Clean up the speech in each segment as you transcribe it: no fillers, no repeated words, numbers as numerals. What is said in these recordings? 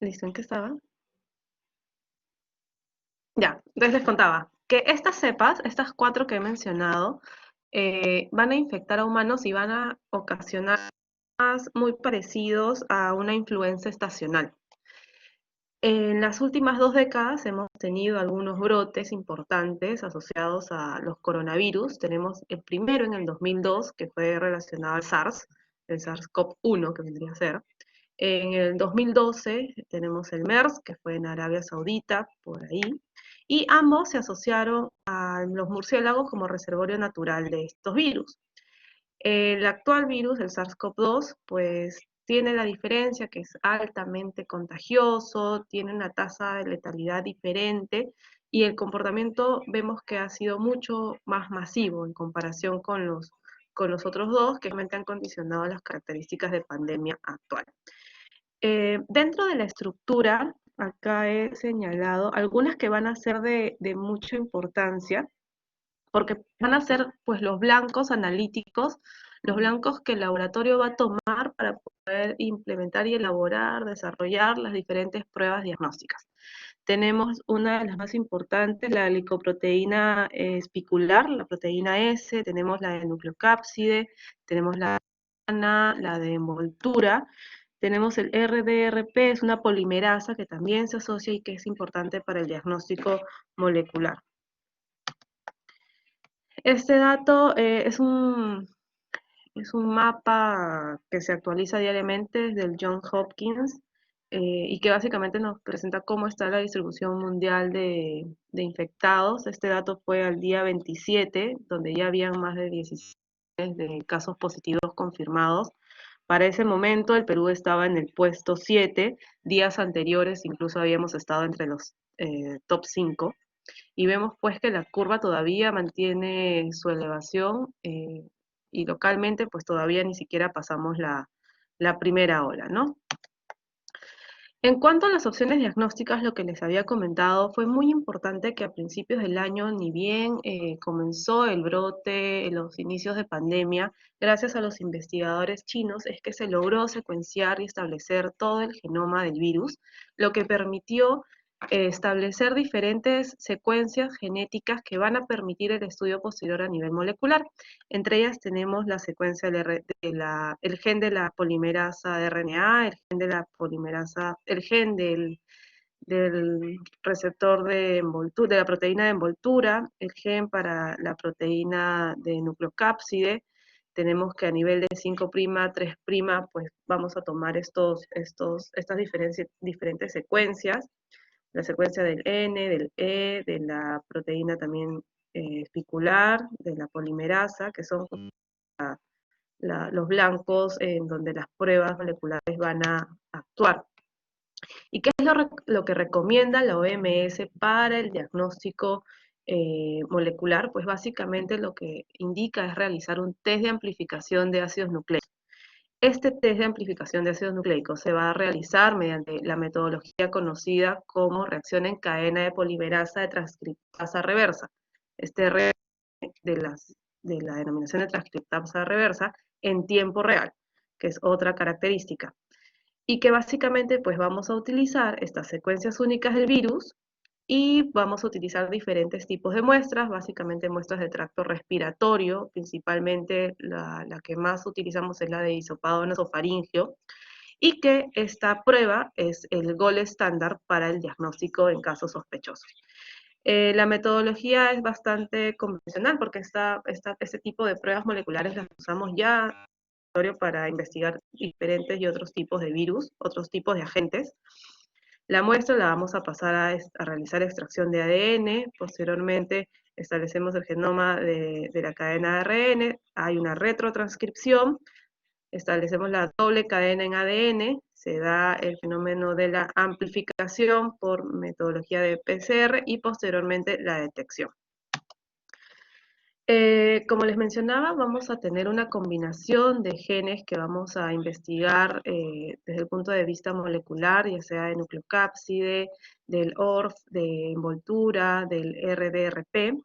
¿Listo? ¿En qué estaba? Ya, entonces les contaba que estas cepas, estas cuatro que he mencionado, van a infectar a humanos y van a ocasionar muy parecidos a una influenza estacional. En las últimas 2 décadas hemos tenido algunos brotes importantes asociados a los coronavirus. Tenemos el primero en el 2002, que fue relacionado al SARS, el SARS-CoV-1, que vendría a ser. En el 2012 tenemos el MERS, que fue en Arabia Saudita, por ahí, y ambos se asociaron a los murciélagos como reservorio natural de estos virus. El actual virus, el SARS-CoV-2, pues tiene la diferencia que es altamente contagioso, tiene una tasa de letalidad diferente y el comportamiento vemos que ha sido mucho más masivo en comparación con los otros dos que realmente han condicionado las características de pandemia actual. Dentro de la estructura, acá he señalado algunas que van a ser de mucha importancia, porque van a ser pues los blancos analíticos, los blancos que el laboratorio va a tomar para poder implementar y elaborar, desarrollar las diferentes pruebas diagnósticas. Tenemos una de las más importantes, la glicoproteína espicular, la proteína S, tenemos la de nucleocápside, tenemos la de envoltura, tenemos el RDRP, es una polimerasa que también se asocia y que es importante para el diagnóstico molecular. Este dato es un mapa que se actualiza diariamente desde el Johns Hopkins y que básicamente nos presenta cómo está la distribución mundial de infectados. Este dato fue al día 27, donde ya habían más de 16 de casos positivos confirmados. Para ese momento el Perú estaba en el puesto 7, días anteriores incluso habíamos estado entre los top 5 y vemos pues que la curva todavía mantiene su elevación y localmente pues todavía ni siquiera pasamos la primera ola, ¿no? En cuanto a las opciones diagnósticas, lo que les había comentado, fue muy importante que a principios del año, ni bien comenzó el brote, los inicios de pandemia, gracias a los investigadores chinos, es que se logró secuenciar y establecer todo el genoma del virus, lo que permitió establecer diferentes secuencias genéticas que van a permitir el estudio posterior a nivel molecular. Entre ellas tenemos la secuencia el gen de la polimerasa de RNA, el gen de la polimerasa, el gen del receptor de envoltura, de la proteína de envoltura, el gen para la proteína de nucleocápside. Tenemos que a nivel de 5', 3', pues vamos a tomar estas diferentes secuencias, la secuencia del N, del E, de la proteína también espicular, de la polimerasa, que son los blancos en donde las pruebas moleculares van a actuar. ¿Y qué es lo que recomienda la OMS para el diagnóstico molecular? Pues básicamente lo que indica es realizar un test de amplificación de ácidos nucleicos. Este test de amplificación de ácidos nucleicos se va a realizar mediante la metodología conocida como reacción en cadena de polimerasa de transcriptasa reversa. Este de la denominación de transcriptasa reversa en tiempo real, que es otra característica. Y que básicamente pues vamos a utilizar estas secuencias únicas del virus y vamos a utilizar diferentes tipos de muestras, básicamente muestras de tracto respiratorio, principalmente la que más utilizamos es la de hisopado nasofaringeo, y que esta prueba es el gold estándar para el diagnóstico en casos sospechosos. La metodología es bastante convencional porque este tipo de pruebas moleculares las usamos ya para investigar diferentes y otros tipos de virus, otros tipos de agentes. La muestra la vamos a pasar a realizar extracción de ADN, posteriormente establecemos el genoma de la cadena de ARN, hay una retrotranscripción, establecemos la doble cadena en ADN, se da el fenómeno de la amplificación por metodología de PCR y posteriormente la detección. Como les mencionaba, vamos a tener una combinación de genes que vamos a investigar desde el punto de vista molecular, ya sea de nucleocápside, del ORF, de envoltura, del RDRP. E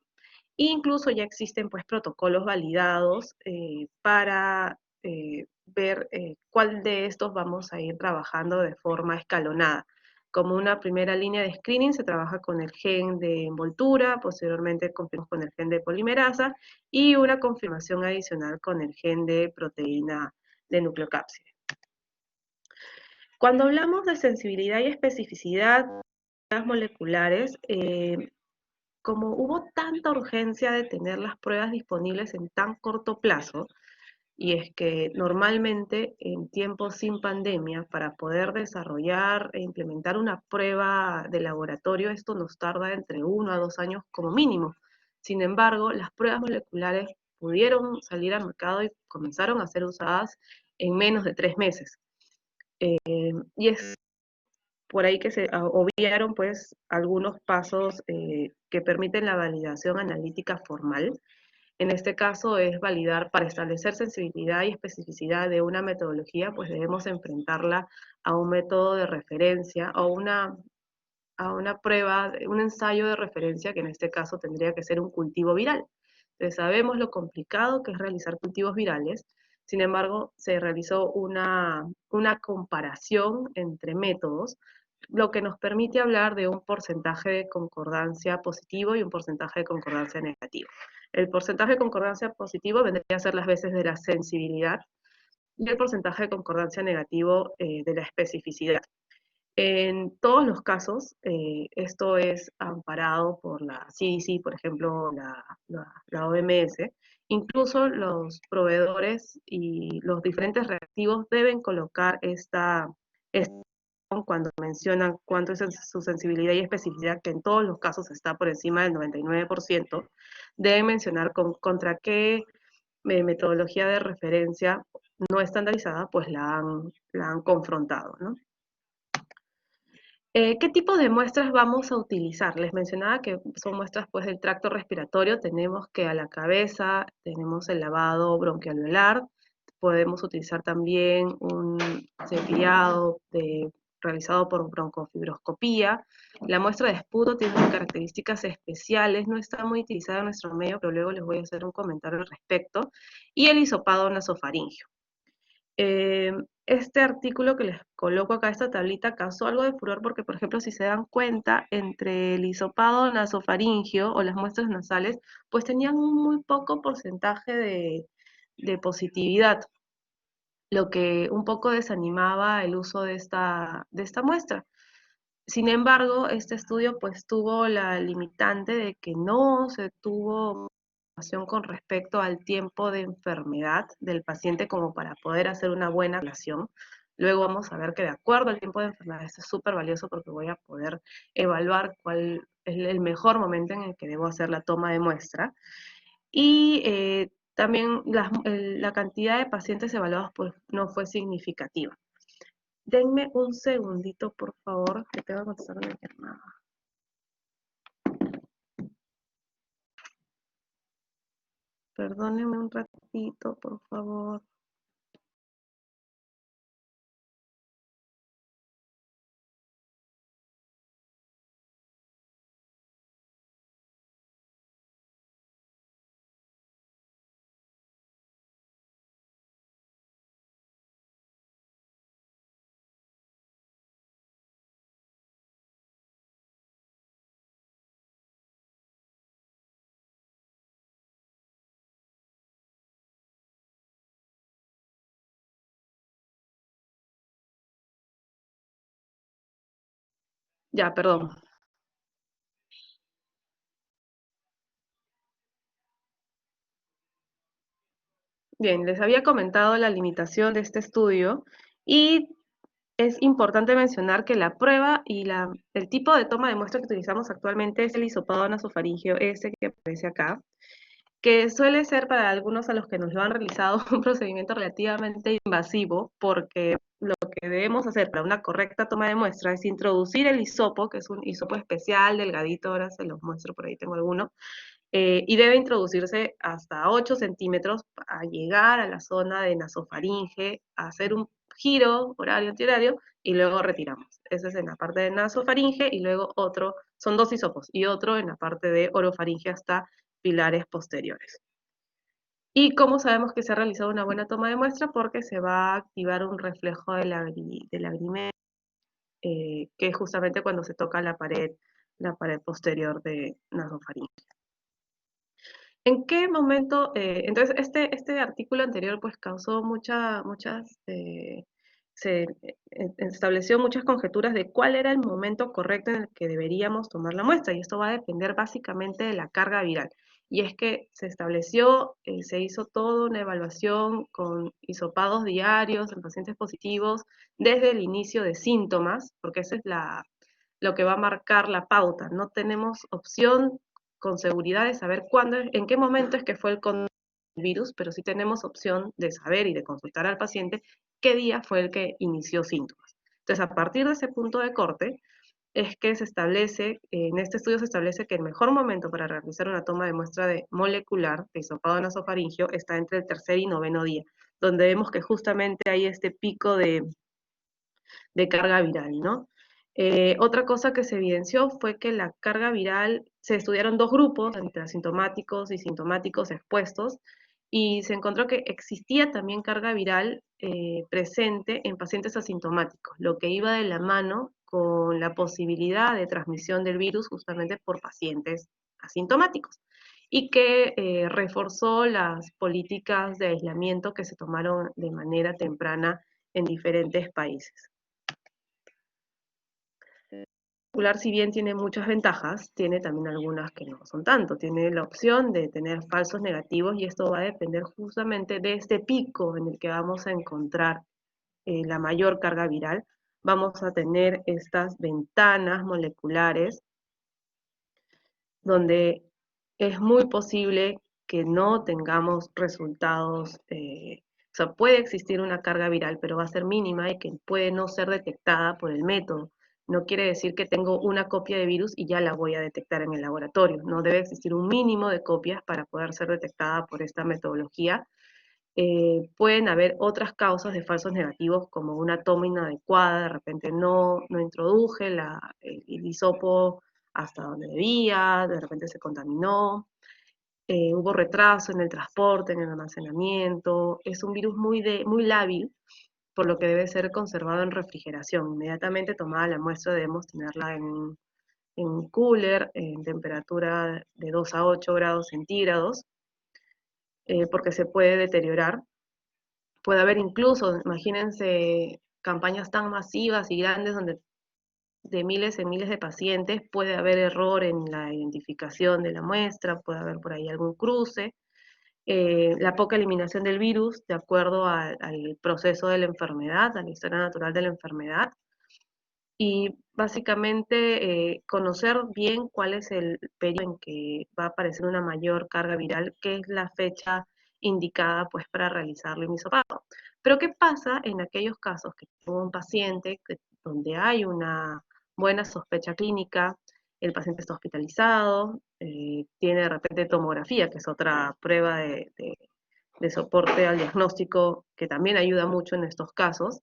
incluso ya existen pues protocolos validados para ver cuál de estos vamos a ir trabajando de forma escalonada. Como una primera línea de screening se trabaja con el gen de envoltura, posteriormente confirmamos con el gen de polimerasa y una confirmación adicional con el gen de proteína de nucleocápside. Cuando hablamos de sensibilidad y especificidad moleculares, como hubo tanta urgencia de tener las pruebas disponibles en tan corto plazo, y es que normalmente en tiempos sin pandemia, para poder desarrollar e implementar una prueba de laboratorio, esto nos tarda entre 1 a 2 años como mínimo. Sin embargo, las pruebas moleculares pudieron salir al mercado y comenzaron a ser usadas en menos de 3 meses. Y es por ahí que se obviaron pues algunos pasos que permiten la validación analítica formal. En este caso es validar, para establecer sensibilidad y especificidad de una metodología, pues debemos enfrentarla a un método de referencia o a una prueba, un ensayo de referencia, que en este caso tendría que ser un cultivo viral. Entonces sabemos lo complicado que es realizar cultivos virales, sin embargo se realizó una comparación entre métodos, lo que nos permite hablar de un porcentaje de concordancia positivo y un porcentaje de concordancia negativo. El porcentaje de concordancia positivo vendría a ser las veces de la sensibilidad y el porcentaje de concordancia negativo de la especificidad. En todos los casos, esto es amparado por la CDC, por ejemplo, la OMS. Incluso los proveedores y los diferentes reactivos deben colocar esta cuando mencionan cuánto es su sensibilidad y especificidad, que en todos los casos está por encima del 99%, deben mencionar contra qué metodología de referencia no estandarizada, pues la han confrontado, ¿no? ¿Qué tipo de muestras vamos a utilizar? Les mencionaba que son muestras pues, del tracto respiratorio. Tenemos que a la cabeza tenemos el lavado bronquialveolar. Podemos utilizar también un cepillado realizado por broncofibroscopía. La muestra de esputo tiene unas características especiales. No está muy utilizada en nuestro medio, pero luego les voy a hacer un comentario al respecto. Y el hisopado nasofaringeo. Este artículo que les coloco acá, esta tablita, causó algo de furor porque, por ejemplo, si se dan cuenta, entre el hisopado nasofaringeo o las muestras nasales, pues tenían un muy poco porcentaje de positividad, lo que un poco desanimaba el uso de esta muestra. Sin embargo, este estudio pues tuvo la limitante de que no se tuvo información con respecto al tiempo de enfermedad del paciente como para poder hacer una buena relación. Luego vamos a ver que de acuerdo al tiempo de enfermedad, esto es súper valioso porque voy a poder evaluar cuál es el mejor momento en el que debo hacer la toma de muestra. Y también la cantidad de pacientes evaluados pues, no fue significativa. Denme un segundito, por favor, que tengo que contestar una llamada. Perdónenme un ratito, por favor. Ya, perdón. Bien, les había comentado la limitación de este estudio y es importante mencionar que la prueba y el tipo de toma de muestra que utilizamos actualmente es el hisopado nasofaringeo, ese que aparece acá, que suele ser para algunos a los que nos lo han realizado un procedimiento relativamente invasivo, porque lo que debemos hacer para una correcta toma de muestra es introducir el hisopo, que es un hisopo especial, delgadito, ahora se los muestro, por ahí tengo alguno, y debe introducirse hasta 8 centímetros a llegar a la zona de nasofaringe, a hacer un giro horario antihorario y luego retiramos. Ese es en la parte de nasofaringe y luego otro, son dos hisopos, y otro en la parte de orofaringe hasta pilares posteriores. ¿Y cómo sabemos que se ha realizado una buena toma de muestra? Porque se va a activar un reflejo de lagrimetría que es justamente cuando se toca la pared posterior de nasofaringe. ¿En qué momento? Entonces, este artículo anterior pues causó se estableció muchas conjeturas de cuál era el momento correcto en el que deberíamos tomar la muestra, y esto va a depender básicamente de la carga viral. Y es que se estableció, se hizo toda una evaluación con hisopados diarios en pacientes positivos desde el inicio de síntomas, porque esa es lo que va a marcar la pauta. No tenemos opción con seguridad de saber cuándo, en qué momento es que fue el virus, pero sí tenemos opción de saber y de consultar al paciente qué día fue el que inició síntomas. Entonces, a partir de ese punto de corte, es que se establece, en este estudio se establece que el mejor momento para realizar una toma de muestra de molecular de hisopado nasofaringeo está entre el tercer y noveno día, donde vemos que justamente hay este pico de carga viral, ¿no? Otra cosa que se evidenció fue que la carga viral, se estudiaron dos grupos, entre asintomáticos y sintomáticos expuestos, y se encontró que existía también carga viral presente en pacientes asintomáticos, lo que iba de la mano con la posibilidad de transmisión del virus justamente por pacientes asintomáticos, y que reforzó las políticas de aislamiento que se tomaron de manera temprana en diferentes países. Si bien tiene muchas ventajas, tiene también algunas que no son tanto. Tiene la opción de tener falsos negativos, y esto va a depender justamente de este pico en el que vamos a encontrar la mayor carga viral. Vamos a tener estas ventanas moleculares donde es muy posible que no tengamos resultados, o sea, puede existir una carga viral, pero va a ser mínima y que puede no ser detectada por el método. No quiere decir que tengo una copia de virus y ya la voy a detectar en el laboratorio. No debe existir un mínimo de copias para poder ser detectada por esta metodología. Pueden haber otras causas de falsos negativos, como una toma inadecuada, de repente no introduje el hisopo hasta donde debía, de repente se contaminó, hubo retraso en el transporte, en el almacenamiento. Es un virus muy lábil, por lo que debe ser conservado en refrigeración. Inmediatamente tomada la muestra debemos tenerla en un cooler en temperatura de 2 a 8 grados centígrados, porque se puede deteriorar. Puede haber incluso, imagínense, campañas tan masivas y grandes donde de miles en miles de pacientes, puede haber error en la identificación de la muestra, puede haber por ahí algún cruce, la poca eliminación del virus de acuerdo al proceso de la enfermedad, a la historia natural de la enfermedad, y básicamente conocer bien cuál es el periodo en que va a aparecer una mayor carga viral, que es la fecha indicada pues para realizarlo en hisopado. Pero ¿qué pasa en aquellos casos que tengo un paciente donde hay una buena sospecha clínica, el paciente está hospitalizado, tiene de repente tomografía, que es otra prueba de soporte al diagnóstico que también ayuda mucho en estos casos,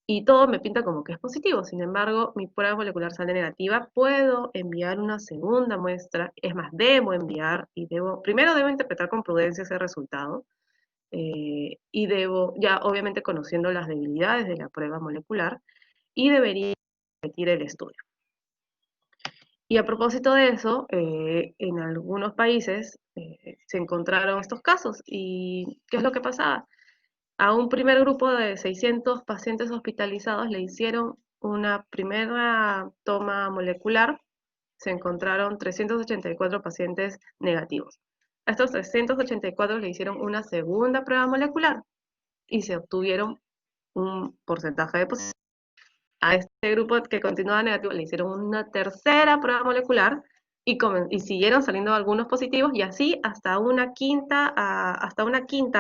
y todo me pinta como que es positivo? Sin embargo, mi prueba molecular sale negativa, puedo enviar una segunda muestra, es más, debo enviar y primero debo interpretar con prudencia ese resultado, y debo, ya obviamente conociendo las debilidades de la prueba molecular, y debería repetir el estudio. Y a propósito de eso, en algunos países se encontraron estos casos, y ¿qué es lo que pasaba? A un primer grupo de 600 pacientes hospitalizados le hicieron una primera toma molecular, se encontraron 384 pacientes negativos. A estos 384 le hicieron una segunda prueba molecular y se obtuvieron un porcentaje de positividad. A este grupo que continuaba negativo le hicieron una tercera prueba molecular y siguieron saliendo algunos positivos, y así hasta una quinta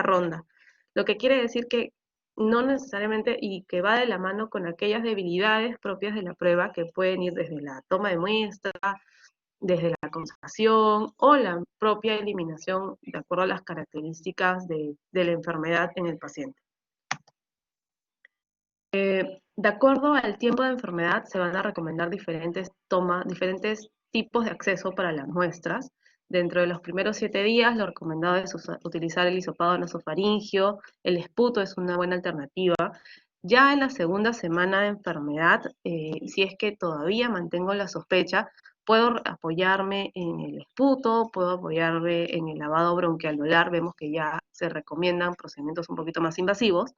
ronda. Lo que quiere decir que no necesariamente, y que va de la mano con aquellas debilidades propias de la prueba, que pueden ir desde la toma de muestra, desde la conservación o la propia eliminación de acuerdo a las características de la enfermedad en el paciente. De acuerdo al tiempo de enfermedad, se van a recomendar diferentes tipos de acceso para las muestras. Dentro de los primeros 7 días, lo recomendado es utilizar el hisopado nasofaringeo, el esputo es una buena alternativa. Ya en la segunda semana de enfermedad, si es que todavía mantengo la sospecha, puedo apoyarme en el esputo, puedo apoyarme en el lavado bronquialveolar, vemos que ya se recomiendan procedimientos un poquito más invasivos,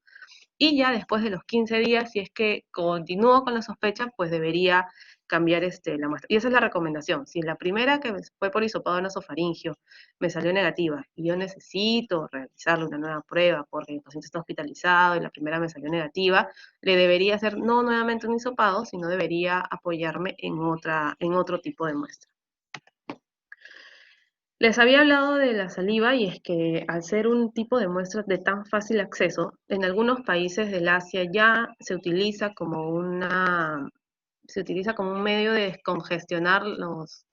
y ya después de los 15 días, si es que continúo con la sospecha, pues debería cambiar la muestra. Y esa es la recomendación. Si la primera que fue por hisopado nasofaringio me salió negativa y yo necesito realizarle una nueva prueba porque el paciente está hospitalizado y la primera me salió negativa, le debería hacer no nuevamente un hisopado, sino debería apoyarme en otro tipo de muestra. Les había hablado de la saliva y es que al ser un tipo de muestra de tan fácil acceso, en algunos países del Asia ya se utiliza como un medio de descongestionar los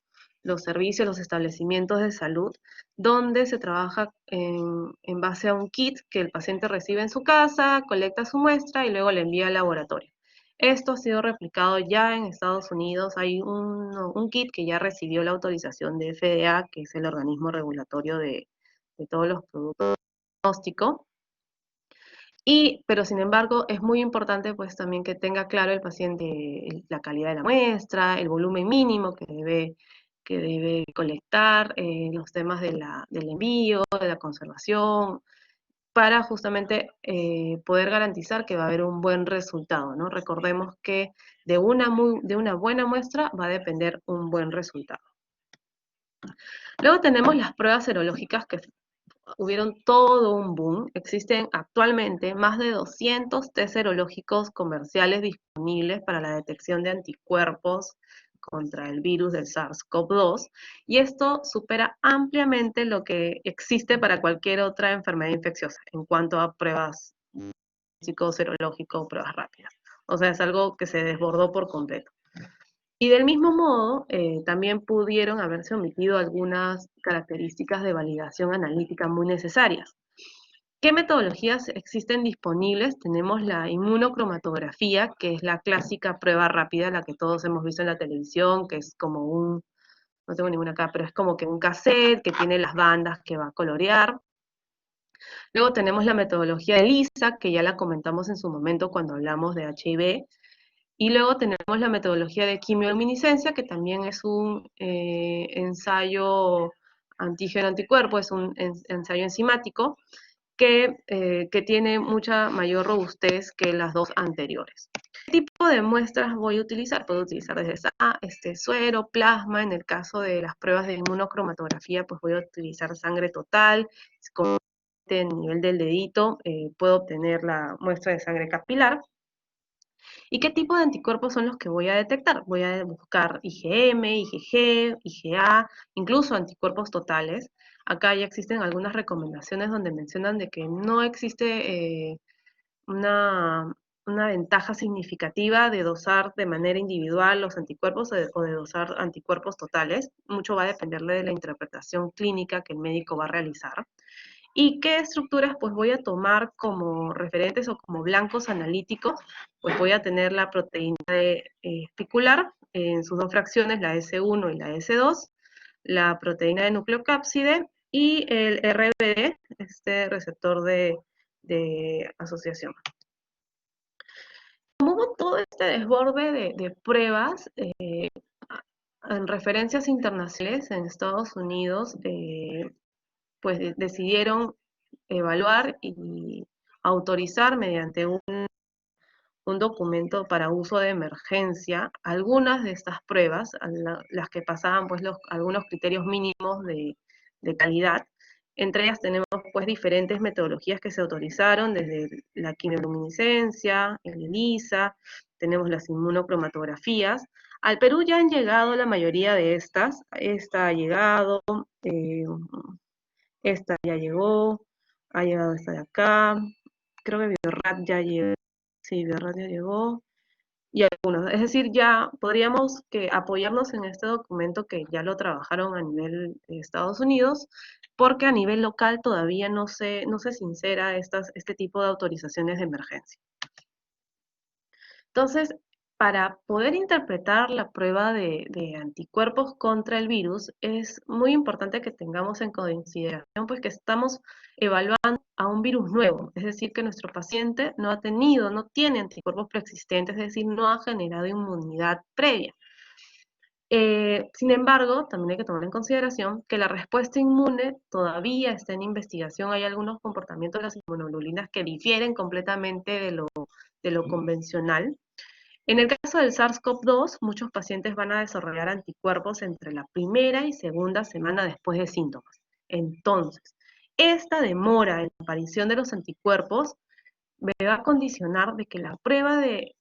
servicios, los establecimientos de salud, donde se trabaja en base a un kit que el paciente recibe en su casa, colecta su muestra y luego le envía al laboratorio. Esto ha sido replicado ya en Estados Unidos. Hay un kit que ya recibió la autorización de FDA, que es el organismo regulatorio de todos los productos diagnósticos. Pero sin embargo, es muy importante pues también que tenga claro el paciente la calidad de la muestra, el volumen mínimo que debe colectar, los temas del envío, de la conservación, para justamente poder garantizar que va a haber un buen resultado, ¿no? Recordemos que de una buena muestra va a depender un buen resultado. Luego tenemos las pruebas serológicas que hubieron todo un boom. Existen actualmente más de 200 test serológicos comerciales disponibles para la detección de anticuerpos contra el virus del SARS-CoV-2, y esto supera ampliamente lo que existe para cualquier otra enfermedad infecciosa en cuanto a pruebas serológico, pruebas rápidas. O sea, es algo que se desbordó por completo. Y del mismo modo, también pudieron haberse omitido algunas características de validación analítica muy necesarias. ¿Qué metodologías existen disponibles? Tenemos la inmunocromatografía, que es la clásica prueba rápida, la que todos hemos visto en la televisión, que es como no tengo ninguna acá, pero es como que un cassette que tiene las bandas que va a colorear. Luego tenemos la metodología de ELISA, que ya la comentamos en su momento cuando hablamos de HIV. Y luego tenemos la metodología de quimioluminiscencia, que también es un ensayo antígeno-anticuerpo, es un ensayo enzimático que tiene mucha mayor robustez que las dos anteriores. ¿Qué tipo de muestras voy a utilizar? Puedo utilizar desde suero, plasma. En el caso de las pruebas de inmunocromatografía, pues voy a utilizar sangre total. Con el nivel del dedito puedo obtener la muestra de sangre capilar. ¿Y qué tipo de anticuerpos son los que voy a detectar? Voy a buscar IgM, IgG, IgA, incluso anticuerpos totales. Acá ya existen algunas recomendaciones donde mencionan de que no existe una, una ventaja significativa de dosar de manera individual los anticuerpos o de dosar anticuerpos totales. Mucho va a dependerle de la interpretación clínica que el médico va a realizar. ¿Y qué estructuras pues voy a tomar como referentes o como blancos analíticos? Pues voy a tener la proteína espicular en sus dos fracciones, la S1 y la S2, la proteína de nucleocápside y el RBD, este receptor de asociación. Como hubo todo este desborde de pruebas en referencias internacionales en Estados Unidos, pues decidieron evaluar y autorizar mediante un documento para uso de emergencia algunas de estas pruebas, las que pasaban pues algunos criterios mínimos de calidad. Entre ellas tenemos pues diferentes metodologías que se autorizaron, desde la quimioluminiscencia, el ELISA, tenemos las inmunocromatografías. Al Perú ya han llegado la mayoría de estas. Esta ha llegado, esta ya llegó, ha llegado esta de acá, creo que Biorrat ya llegó, sí, Biorrat ya llegó, y algunos. Es decir, ya podríamos apoyarnos en este documento que ya lo trabajaron a nivel de Estados Unidos, porque a nivel local todavía no se sincera este tipo de autorizaciones de emergencia. Entonces, Para poder interpretar la prueba de anticuerpos contra el virus, es muy importante que tengamos en consideración pues, que estamos evaluando a un virus nuevo, es decir, que nuestro paciente no tiene anticuerpos preexistentes, es decir, no ha generado inmunidad previa. Sin embargo, también hay que tomar en consideración que la respuesta inmune todavía está en investigación. Hay algunos comportamientos de las inmunoglobulinas que difieren completamente de lo convencional. En el caso del SARS-CoV-2, muchos pacientes van a desarrollar anticuerpos entre la primera y segunda semana después de síntomas. Entonces, esta demora en la aparición de los anticuerpos me va a condicionar de que la prueba de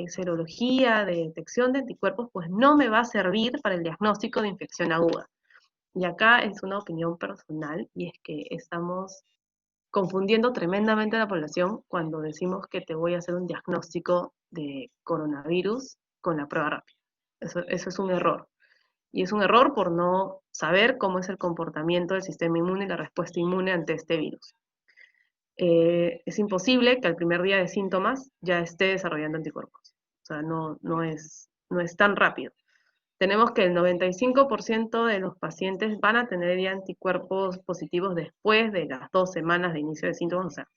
serología, de detección de anticuerpos, pues no me va a servir para el diagnóstico de infección aguda. Y acá es una opinión personal, y es que estamos confundiendo tremendamente a la población cuando decimos que te voy a hacer un diagnóstico de coronavirus con la prueba rápida. Eso es un error. Y es un error por no saber cómo es el comportamiento del sistema inmune y la respuesta inmune ante este virus. Es imposible que al primer día de síntomas ya esté desarrollando anticuerpos. O sea, no es tan rápido. Tenemos que el 95% de los pacientes van a tener ya anticuerpos positivos después de las 2 semanas de inicio de síntomas. O sea,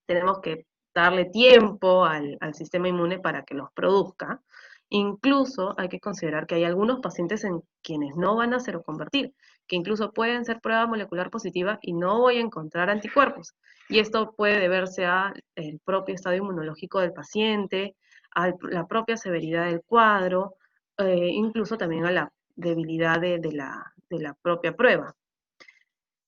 tenemos que darle tiempo al sistema inmune para que los produzca. Incluso hay que considerar que hay algunos pacientes en quienes no van a seroconvertir, que incluso pueden ser prueba molecular positiva y no voy a encontrar anticuerpos. Y esto puede deberse al propio estado inmunológico del paciente, a la propia severidad del cuadro, incluso también a la debilidad de la propia prueba.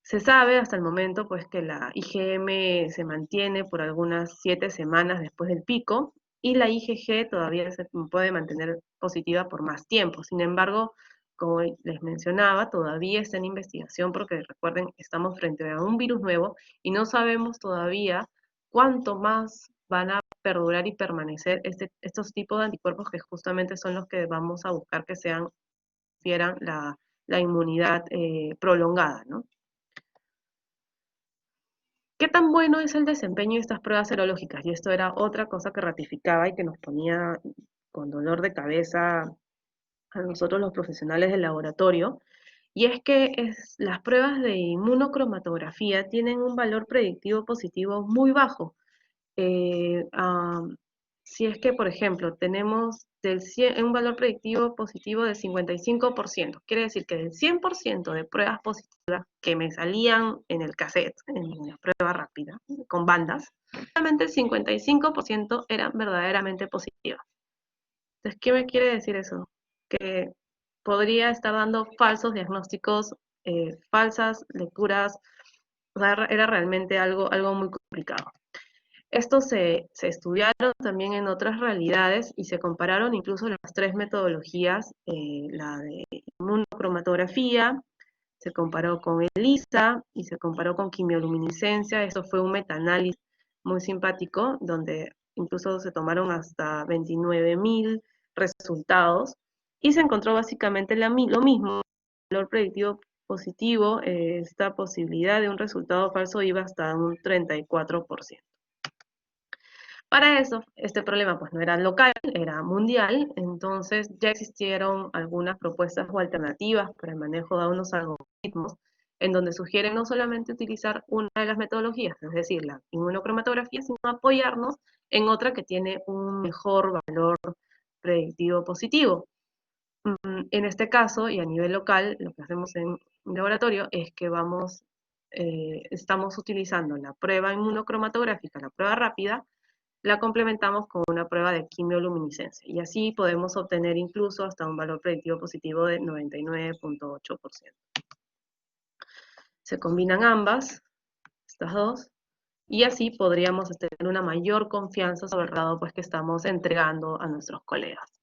Se sabe hasta el momento pues que la IgM se mantiene por algunas 7 semanas después del pico y la IgG todavía se puede mantener positiva por más tiempo. Sin embargo, como les mencionaba, todavía está en investigación porque recuerden, estamos frente a un virus nuevo y no sabemos todavía cuánto más van a perdurar y permanecer estos tipos de anticuerpos que justamente son los que vamos a buscar que sean, fieran la inmunidad prolongada, ¿no? ¿Qué tan bueno es el desempeño de estas pruebas serológicas? Y esto era otra cosa que ratificaba y que nos ponía con dolor de cabeza a nosotros los profesionales del laboratorio, y es que las pruebas de inmunocromatografía tienen un valor predictivo positivo muy bajo. Eh, am, si es que, por ejemplo, tenemos un valor predictivo positivo del 55%, quiere decir que del 100% de pruebas positivas que me salían en el cassette, en la prueba rápida, con bandas, solamente el 55% eran verdaderamente positivas. Entonces, ¿qué me quiere decir eso? Que podría estar dando falsos diagnósticos, falsas lecturas, o sea, era realmente algo muy complicado. Estos se estudiaron también en otras realidades y se compararon incluso las 3 metodologías, la de inmunocromatografía, se comparó con ELISA y se comparó con quimioluminiscencia. Eso fue un metaanálisis muy simpático, donde incluso se tomaron hasta 29.000 resultados y se encontró básicamente lo mismo, el valor predictivo positivo, esta posibilidad de un resultado falso iba hasta un 34%. Para eso, este problema pues no era local, era mundial, entonces ya existieron algunas propuestas o alternativas para el manejo de unos algoritmos en donde sugieren no solamente utilizar una de las metodologías, es decir, la inmunocromatografía, sino apoyarnos en otra que tiene un mejor valor predictivo positivo. En este caso, y a nivel local, lo que hacemos en laboratorio es que estamos utilizando la prueba inmunocromatográfica, la prueba rápida, la complementamos con una prueba de quimioluminiscencia y así podemos obtener incluso hasta un valor predictivo positivo de 99.8%. Se combinan estas dos, y así podríamos tener una mayor confianza sobre el dado pues, que estamos entregando a nuestros colegas.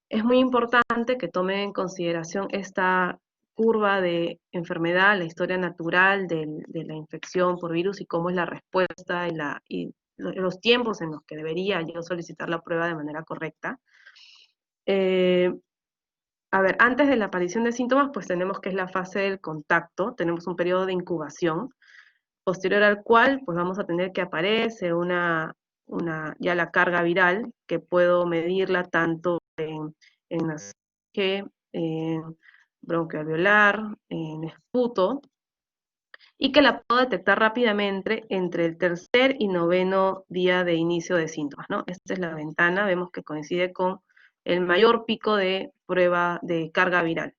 Es muy importante que tomen en consideración esta curva de enfermedad, la historia natural de la infección por virus y cómo es la respuesta y los tiempos en los que debería yo solicitar la prueba de manera correcta. A ver, antes de la aparición de síntomas, pues tenemos que es la fase del contacto, tenemos un periodo de incubación, posterior al cual pues vamos a tener que aparece ya la carga viral, que puedo medirla tanto en nasofaringe, en broncoalveolar, en esputo, y que la puedo detectar rápidamente entre el tercer y noveno día de inicio de síntomas, ¿no? Esta es la ventana, vemos que coincide con el mayor pico de prueba de carga viral.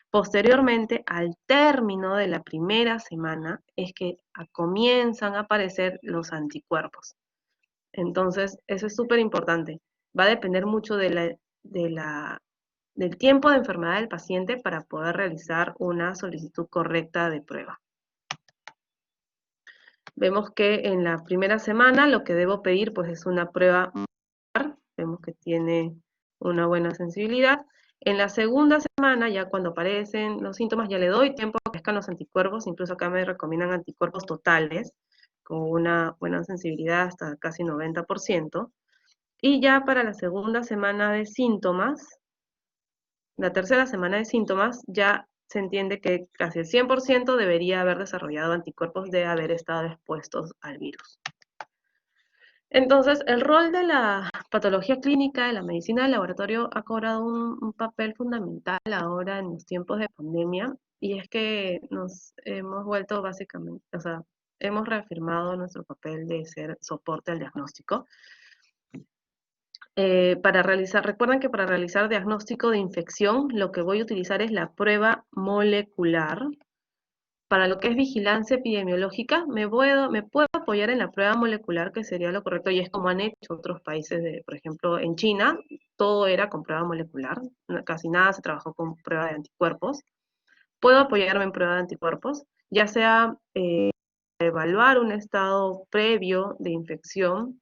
Posteriormente, al término de la primera semana, es que comienzan a aparecer los anticuerpos. Entonces, eso es súper importante. Va a depender mucho del tiempo de enfermedad del paciente para poder realizar una solicitud correcta de prueba. Vemos que en la primera semana lo que debo pedir pues es una prueba molecular. Vemos que tiene una buena sensibilidad. En la segunda semana, ya cuando aparecen los síntomas, ya le doy tiempo a que aparezcan los anticuerpos, incluso acá me recomiendan anticuerpos totales, con una buena sensibilidad hasta casi 90%. Y ya para la segunda semana de síntomas, la tercera semana de síntomas, ya se entiende que casi el 100% debería haber desarrollado anticuerpos de haber estado expuestos al virus. Entonces, el rol de la patología clínica, de la medicina del laboratorio, ha cobrado un papel fundamental ahora en los tiempos de pandemia, y es que nos hemos vuelto básicamente, o sea, hemos reafirmado nuestro papel de ser soporte al diagnóstico. Recuerden que para realizar diagnóstico de infección, lo que voy a utilizar es la prueba molecular. Para lo que es vigilancia epidemiológica, me puedo apoyar en la prueba molecular, que sería lo correcto, y es como han hecho otros países, por ejemplo, en China, todo era con prueba molecular, casi nada se trabajó con prueba de anticuerpos. Puedo apoyarme en prueba de anticuerpos, ya sea evaluar un estado previo de infección,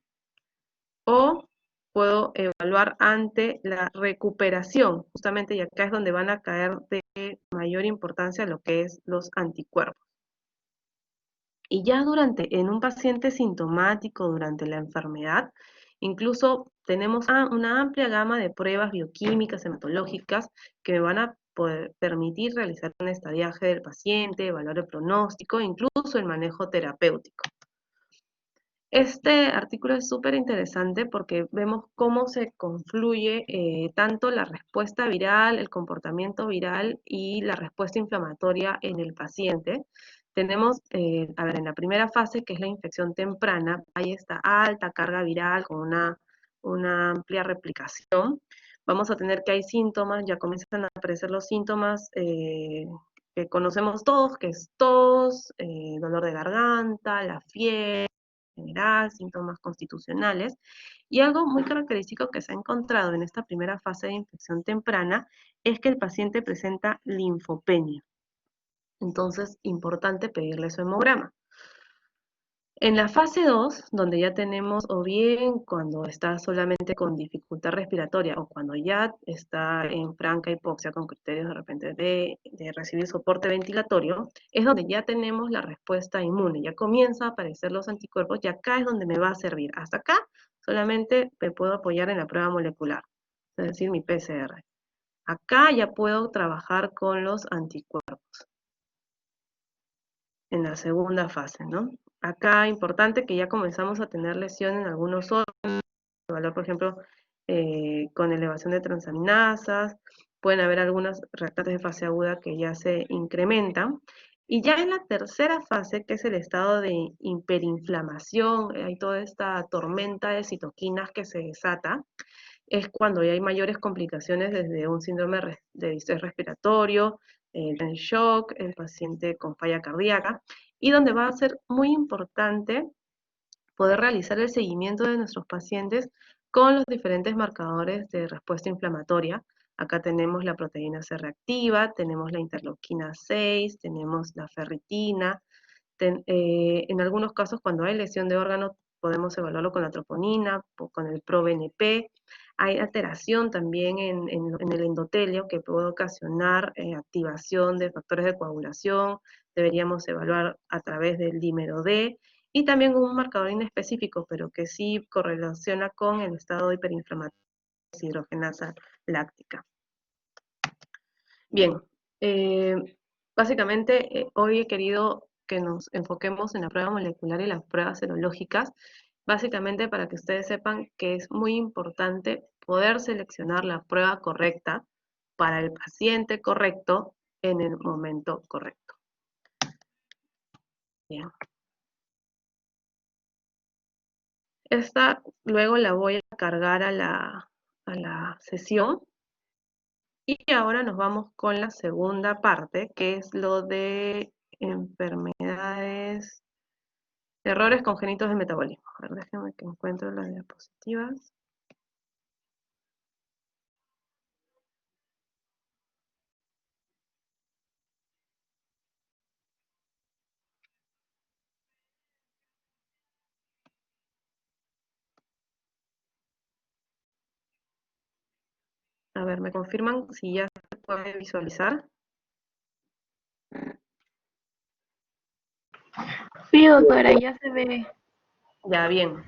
o puedo evaluar ante la recuperación, justamente, y acá es donde van a caer de mayor importancia lo que es los anticuerpos. Y ya en un paciente sintomático durante la enfermedad, incluso tenemos una amplia gama de pruebas bioquímicas, hematológicas, que me van a poder permitir realizar un estadiaje del paciente, evaluar el pronóstico, incluso el manejo terapéutico. Este artículo es súper interesante porque vemos cómo se confluye tanto la respuesta viral, el comportamiento viral y la respuesta inflamatoria en el paciente. Tenemos, en la primera fase, que es la infección temprana, hay esta alta carga viral con una amplia replicación. Vamos a tener que hay síntomas, ya comienzan a aparecer los síntomas que conocemos todos, que es tos, dolor de garganta, la fiebre general, síntomas constitucionales, y algo muy característico que se ha encontrado en esta primera fase de infección temprana es que el paciente presenta linfopenia. Entonces, importante pedirle su hemograma. En la fase 2, donde ya tenemos, o bien cuando está solamente con dificultad respiratoria, o cuando ya está en franca hipoxia con criterios de repente de recibir soporte ventilatorio, es donde ya tenemos la respuesta inmune, ya comienza a aparecer los anticuerpos, y acá es donde me va a servir. Hasta acá solamente me puedo apoyar en la prueba molecular, es decir, mi PCR. Acá ya puedo trabajar con los anticuerpos en la segunda fase, ¿no? Acá importante que ya comenzamos a tener lesión en algunos órganos, evaluar, por ejemplo, con elevación de transaminasas, pueden haber algunas reactantes de fase aguda que ya se incrementan. Y ya en la tercera fase, que es el estado de hiperinflamación, hay toda esta tormenta de citoquinas que se desata, es cuando ya hay mayores complicaciones desde un síndrome de distrés respiratorio, el shock, el paciente con falla cardíaca, y donde va a ser muy importante poder realizar el seguimiento de nuestros pacientes con los diferentes marcadores de respuesta inflamatoria. Acá tenemos la proteína C reactiva, tenemos la interleuquina 6, tenemos la ferritina. En algunos casos, cuando hay lesión de órgano, podemos evaluarlo con la troponina, con el ProBNP. Hay alteración también en el endotelio que puede ocasionar activación de factores de coagulación. Deberíamos evaluar a través del dímero D, y también un marcador inespecífico, pero que sí correlaciona con el estado hiperinflamatorio de deshidrogenasa láctica. Bien, eh, básicamente hoy he querido que nos enfoquemos en la prueba molecular y las pruebas serológicas, Básicamente para que ustedes sepan que es muy importante poder seleccionar la prueba correcta para el paciente correcto en el momento correcto. Bien. Esta luego la voy a cargar a la sesión. Y ahora nos vamos con la segunda parte, que es lo de enfermedades, errores congénitos del metabolismo. A ver, déjenme que encuentre las diapositivas. A ver, ¿me confirman si ya se puede visualizar? Sí, doctora, ya se ve. Ya, bien.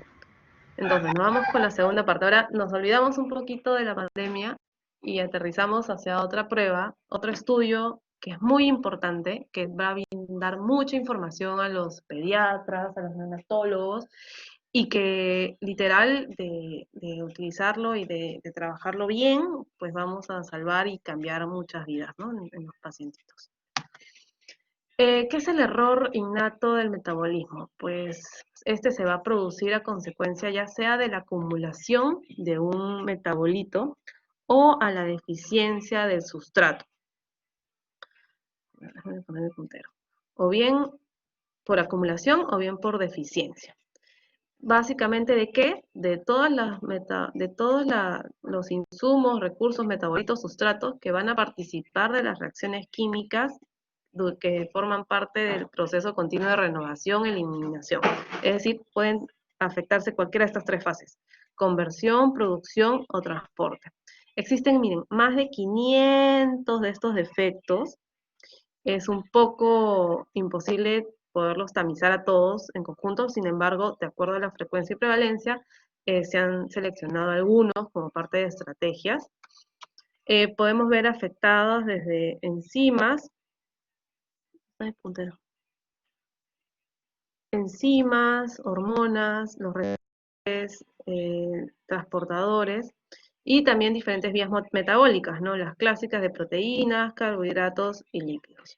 Entonces, nos vamos con la segunda parte. Ahora nos olvidamos un poquito de la pandemia y aterrizamos hacia otra prueba, otro estudio que es muy importante, que va a brindar mucha información a los pediatras, a los neonatólogos, y que literal de utilizarlo y de trabajarlo bien, pues vamos a salvar y cambiar muchas vidas, ¿no? En los pacientitos. ¿Qué es el error innato del metabolismo? Pues este se va a producir a consecuencia ya sea de la acumulación de un metabolito o a la deficiencia del sustrato. Déjame poner el puntero. O bien por acumulación o bien por deficiencia. Básicamente, ¿de qué? De todos los insumos, recursos, metabolitos, sustratos que van a participar de las reacciones químicas que forman parte del proceso continuo de renovación y eliminación. Es decir, pueden afectarse cualquiera de estas tres fases: conversión, producción o transporte. Existen, miren, más de 500 de estos defectos. Es un poco imposible poderlos tamizar a todos en conjunto. Sin embargo, de acuerdo a la frecuencia y prevalencia, se han seleccionado algunos como parte de estrategias. Podemos ver afectadas desde enzimas, hormonas, los receptores, transportadores, y también diferentes vías metabólicas, ¿no? Las clásicas de proteínas, carbohidratos y lípidos.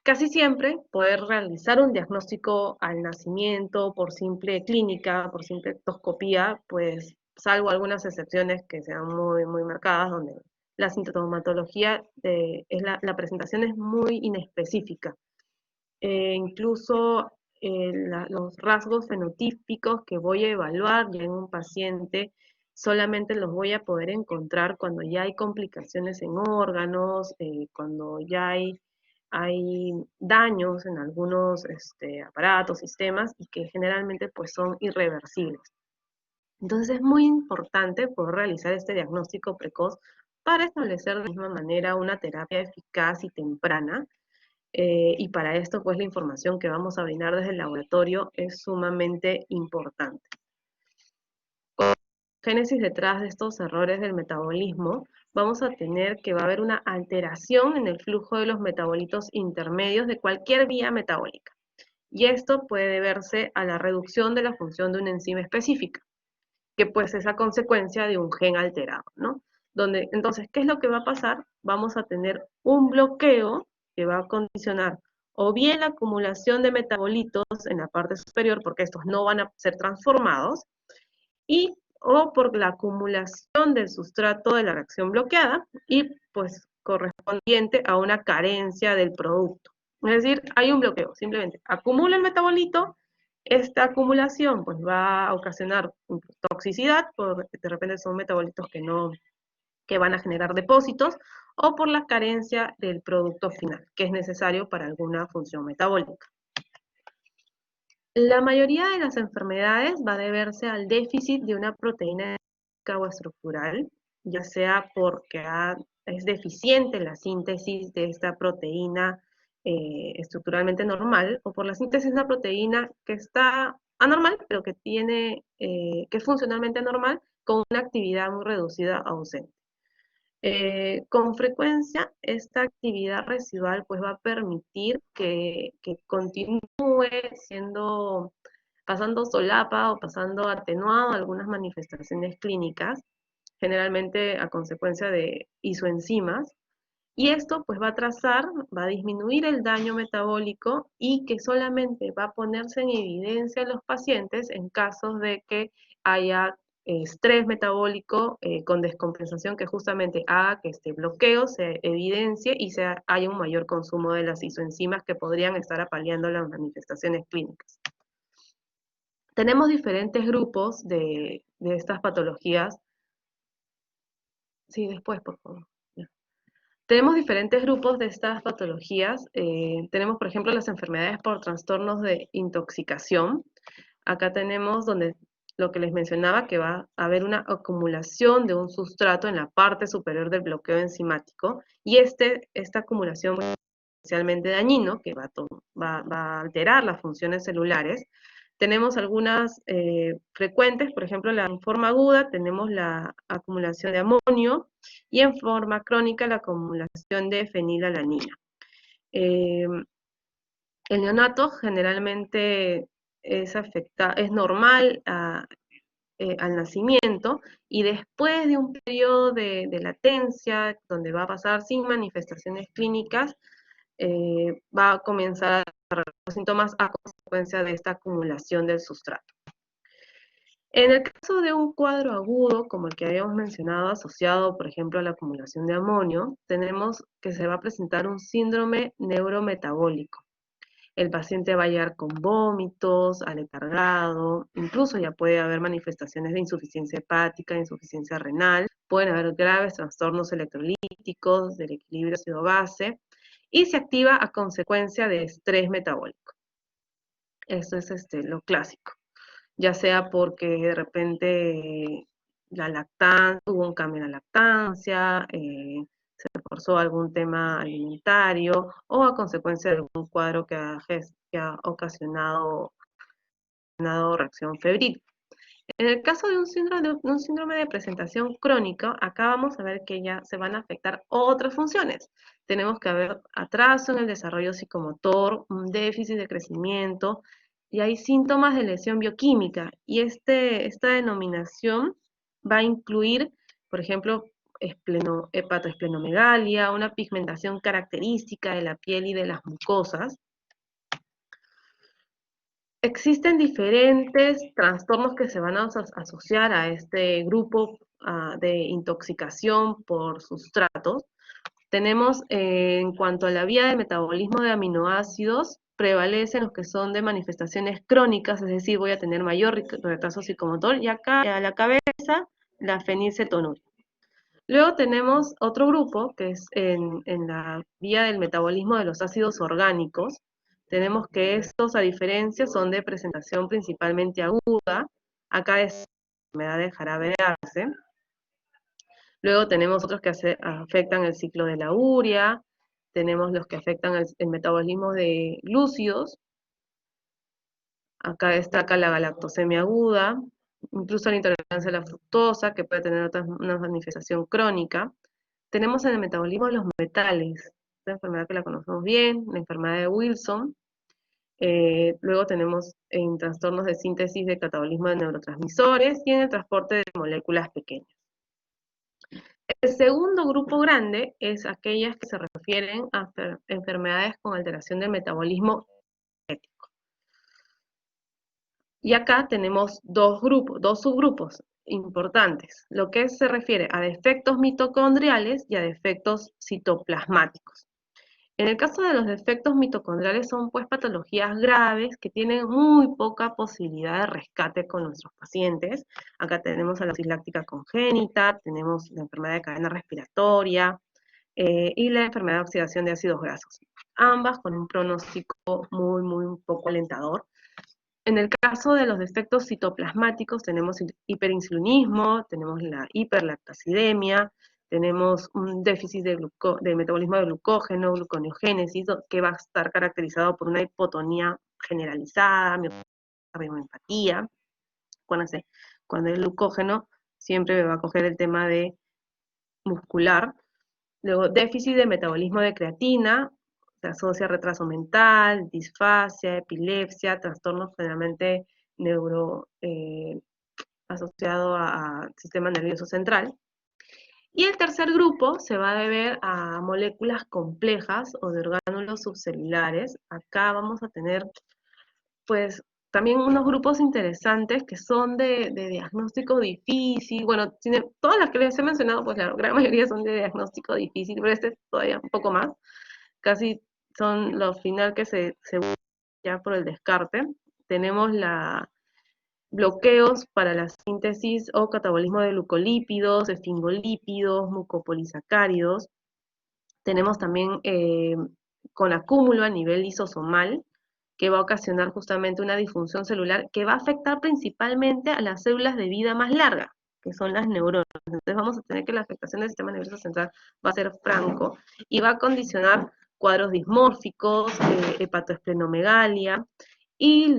Casi siempre poder realizar un diagnóstico al nacimiento por simple clínica, por simple endoscopía, pues salvo algunas excepciones que sean muy, muy marcadas, donde la sintomatología, la presentación es muy inespecífica. Incluso los rasgos fenotípicos que voy a evaluar ya en un paciente solamente los voy a poder encontrar cuando ya hay complicaciones en órganos, cuando ya hay daños en algunos aparatos, sistemas, y que generalmente pues son irreversibles. Entonces es muy importante poder realizar este diagnóstico precoz para establecer de la misma manera una terapia eficaz y temprana. Y para esto, pues la información que vamos a brindar desde el laboratorio es sumamente importante. Génesis detrás de estos errores del metabolismo, vamos a tener que va a haber una alteración en el flujo de los metabolitos intermedios de cualquier vía metabólica. Y esto puede deberse a la reducción de la función de una enzima específica, que pues es a consecuencia de un gen alterado, ¿no? Entonces, ¿qué es lo que va a pasar? Vamos a tener un bloqueo que va a condicionar o bien la acumulación de metabolitos en la parte superior, porque estos no van a ser transformados, o por la acumulación del sustrato de la reacción bloqueada y pues correspondiente a una carencia del producto. Es decir, hay un bloqueo, simplemente acumula el metabolito, esta acumulación pues va a ocasionar toxicidad, porque de repente son metabolitos que van a generar depósitos, o por la carencia del producto final, que es necesario para alguna función metabólica. La mayoría de las enfermedades va a deberse al déficit de una proteína o estructural, ya sea porque es deficiente la síntesis de esta proteína estructuralmente normal, o por la síntesis de una proteína que está anormal, pero que que es funcionalmente normal, con una actividad muy reducida ausente. Con frecuencia, esta actividad residual pues va a permitir que continúe siendo, pasando solapa o pasando atenuado algunas manifestaciones clínicas, generalmente a consecuencia de isoenzimas, y esto pues va a trazar, va a disminuir el daño metabólico y que solamente va a ponerse en evidencia en los pacientes en casos de que haya estrés metabólico con descompensación que justamente haga que este bloqueo se evidencie y haya un mayor consumo de las isoenzimas que podrían estar apaleando las manifestaciones clínicas. Tenemos diferentes grupos de estas patologías. Sí, después, por favor. Tenemos diferentes grupos de estas patologías. Tenemos, por ejemplo, las enfermedades por trastornos de intoxicación. Acá tenemos donde lo que les mencionaba, que va a haber una acumulación de un sustrato en la parte superior del bloqueo enzimático, y esta acumulación es potencialmente dañino, que va a alterar las funciones celulares. Tenemos algunas frecuentes, por ejemplo, en forma aguda tenemos la acumulación de amonio y en forma crónica la acumulación de fenilalanina. Eh, el neonato generalmente es normal al nacimiento y después de un periodo de latencia donde va a pasar sin manifestaciones clínicas, va a comenzar los síntomas a consecuencia de esta acumulación del sustrato. En el caso de un cuadro agudo, como el que habíamos mencionado, asociado, por ejemplo, a la acumulación de amonio, tenemos que se va a presentar un síndrome neurometabólico. El paciente va a llegar con vómitos, aletargado, incluso ya puede haber manifestaciones de insuficiencia hepática, insuficiencia renal, pueden haber graves trastornos electrolíticos, del equilibrio ácido-base, y se activa a consecuencia de estrés metabólico. Eso es lo clásico, ya sea porque de repente hubo un cambio en la lactancia, se reforzó algún tema alimentario o a consecuencia de algún cuadro que ha ocasionado reacción febril. En el caso de un síndrome de presentación crónica, acá vamos a ver que ya se van a afectar otras funciones. Tenemos que haber atraso en el desarrollo psicomotor, un déficit de crecimiento, y hay síntomas de lesión bioquímica. Y esta denominación va a incluir, por ejemplo, hepatoesplenomegalia, una pigmentación característica de la piel y de las mucosas. Existen diferentes trastornos que se van a asociar a este grupo de intoxicación por sustratos. Tenemos en cuanto a la vía del metabolismo de aminoácidos, prevalecen los que son de manifestaciones crónicas, es decir, voy a tener mayor retraso psicomotor, y acá a la cabeza la fenilcetonuria. Luego tenemos otro grupo que es en la vía del metabolismo de los ácidos orgánicos. Tenemos que estos, a diferencia, son de presentación principalmente aguda. Acá es enfermedad de jarabearse. Luego tenemos otros que afectan el ciclo de la urea. Tenemos los que afectan el metabolismo de glúcidos. Acá destaca la galactosemia aguda, incluso la intolerancia a la fructosa, que puede tener una manifestación crónica. Tenemos en el metabolismo de los metales, esta enfermedad que la conocemos bien, la enfermedad de Wilson. Luego tenemos en trastornos de síntesis de catabolismo de neurotransmisores y en el transporte de moléculas pequeñas. El segundo grupo grande es aquellas que se refieren a enfermedades con alteración del metabolismo energético. Y acá tenemos dos subgrupos importantes, lo que se refiere a defectos mitocondriales y a defectos citoplasmáticos. En el caso de los defectos mitocondriales son pues patologías graves que tienen muy poca posibilidad de rescate con nuestros pacientes. Acá tenemos a la láctica congénita, tenemos la enfermedad de cadena respiratoria y la enfermedad de oxidación de ácidos grasos. Ambas con un pronóstico muy poco alentador. En el caso de los defectos citoplasmáticos tenemos hiperinsulinismo, tenemos la hiperlactacidemia, tenemos un déficit de metabolismo de glucógeno, gluconeogénesis, que va a estar caracterizado por una hipotonía generalizada, miopatía. Acuérdense, cuando el glucógeno siempre me va a coger el tema de muscular. Luego, déficit de metabolismo de creatina, se asocia a retraso mental, disfasia, epilepsia, trastornos generalmente neuro, asociado al sistema nervioso central. Y el tercer grupo se va a deber a moléculas complejas o de orgánulos subcelulares. Acá vamos a tener, pues, también unos grupos interesantes que son de diagnóstico difícil. Bueno, todas las que les he mencionado, pues la gran mayoría son de diagnóstico difícil, pero este es todavía un poco más. Casi son los final que se buscan ya por el descarte. Tenemos bloqueos para la síntesis o catabolismo de glucolípidos, esfingolípidos, mucopolisacáridos. Tenemos también con acúmulo a nivel lisosomal, que va a ocasionar justamente una disfunción celular que va a afectar principalmente a las células de vida más larga, que son las neuronas. Entonces vamos a tener que la afectación del sistema nervioso central va a ser franco y va a condicionar cuadros dismórficos, hepatoesplenomegalia, y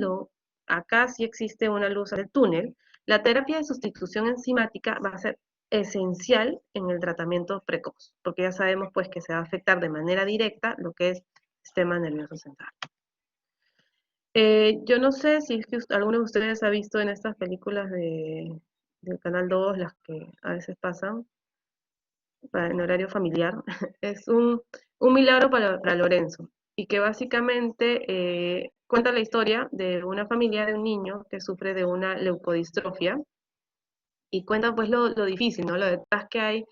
acá sí existe una luz del túnel. La terapia de sustitución enzimática va a ser esencial en el tratamiento precoz, porque ya sabemos pues que se va a afectar de manera directa lo que es el sistema nervioso central. Yo no sé si es que alguno de ustedes ha visto en estas películas del Canal 2, las que a veces pasan en horario familiar, es un milagro para Lorenzo, y que básicamente cuenta la historia de una familia de un niño que sufre de una leucodistrofia, y cuenta pues lo difícil, ¿no? Lo detrás que hay,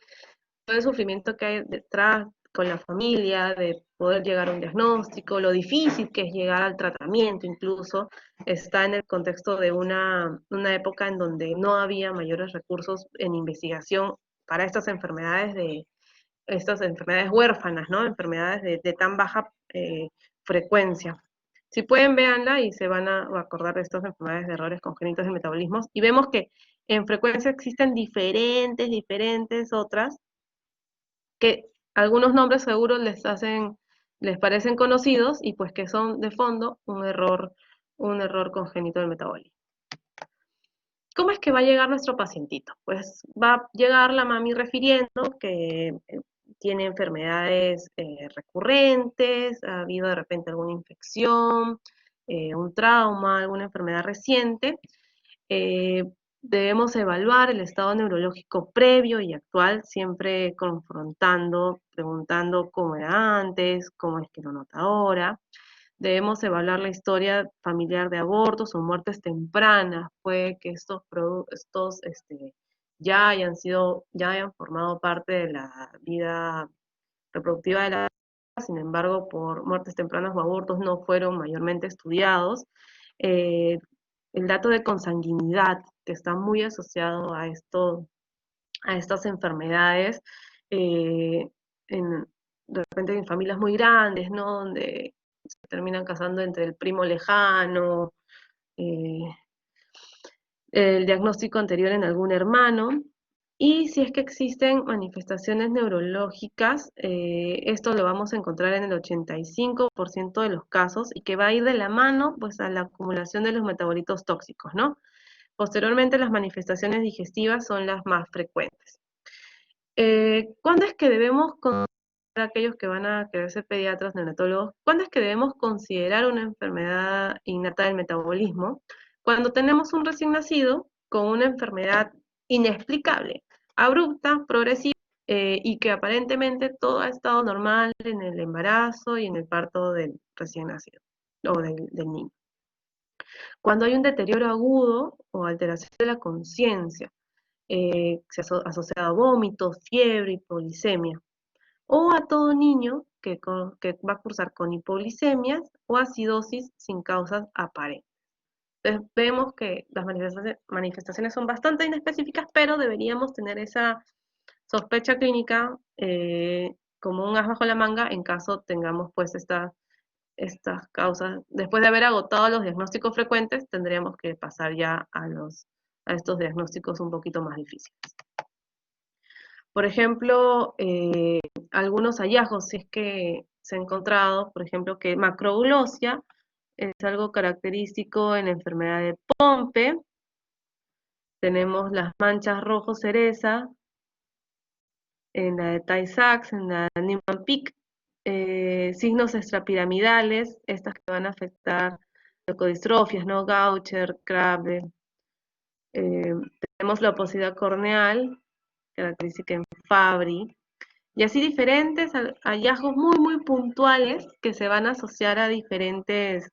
todo el sufrimiento que hay detrás con la familia, de poder llegar a un diagnóstico, lo difícil que es llegar al tratamiento incluso, está en el contexto de una época en donde no había mayores recursos en investigación para estas enfermedades huérfanas, ¿no? Enfermedades de tan baja frecuencia. Si pueden, véanla y se van a acordar de estas enfermedades de errores congénitos y metabolismos. Y vemos que en frecuencia existen diferentes otras, que algunos nombres seguros les parecen conocidos y pues que son de fondo un error congénito del metabolismo. ¿Cómo es que va a llegar nuestro pacientito? Pues va a llegar la mami refiriendo que tiene enfermedades recurrentes, ha habido de repente alguna infección, un trauma, alguna enfermedad reciente. Eh, Debemos evaluar el estado neurológico previo y actual, siempre confrontando, preguntando cómo era antes, cómo es que lo nota ahora. Debemos evaluar la historia familiar de abortos o muertes tempranas. Puede que estos ya hayan formado parte de la vida reproductiva de la vida, sin embargo, por muertes tempranas o abortos no fueron mayormente estudiados. Eh, el dato de consanguinidad, que está muy asociado a estas enfermedades, eh, en, de repente en familias muy grandes, ¿no? Donde se terminan casando entre el primo lejano, eh, el diagnóstico anterior en algún hermano, y si es que existen manifestaciones neurológicas, esto lo vamos a encontrar en el 85% de los casos y que va a ir de la mano pues a la acumulación de los metabolitos tóxicos, ¿no? Posteriormente las manifestaciones digestivas son las más frecuentes. ¿Cuándo es que debemos aquellos que van a querer ser pediatras, neonatólogos, ¿cuándo es que debemos considerar una enfermedad innata del metabolismo? Cuando tenemos un recién nacido con una enfermedad inexplicable, abrupta, progresiva, y que aparentemente todo ha estado normal en el embarazo y en el parto del recién nacido o del niño. Cuando hay un deterioro agudo o alteración de la conciencia, asociado a vómitos, fiebre, hipoglisemia, o a todo niño que va a cursar con hipoglicemias o acidosis sin causas aparentes. Entonces vemos que las manifestaciones son bastante inespecíficas, pero deberíamos tener esa sospecha clínica como un as bajo la manga en caso tengamos pues estas causas. Después de haber agotado los diagnósticos frecuentes, tendríamos que pasar ya a estos diagnósticos un poquito más difíciles. Por ejemplo, algunos hallazgos, si es que se ha encontrado, por ejemplo, que macroglosia es algo característico en la enfermedad de Pompe. Tenemos las manchas rojo cereza, en la de Tay-Sachs, en la de Niemann-Pick, signos extrapiramidales, estas que van a afectar leucodistrofias, ¿no? Gaucher, Krabbe. Eh, Tenemos la oposidad corneal, característica en Fabry, y así diferentes hallazgos muy puntuales que se van a asociar a diferentes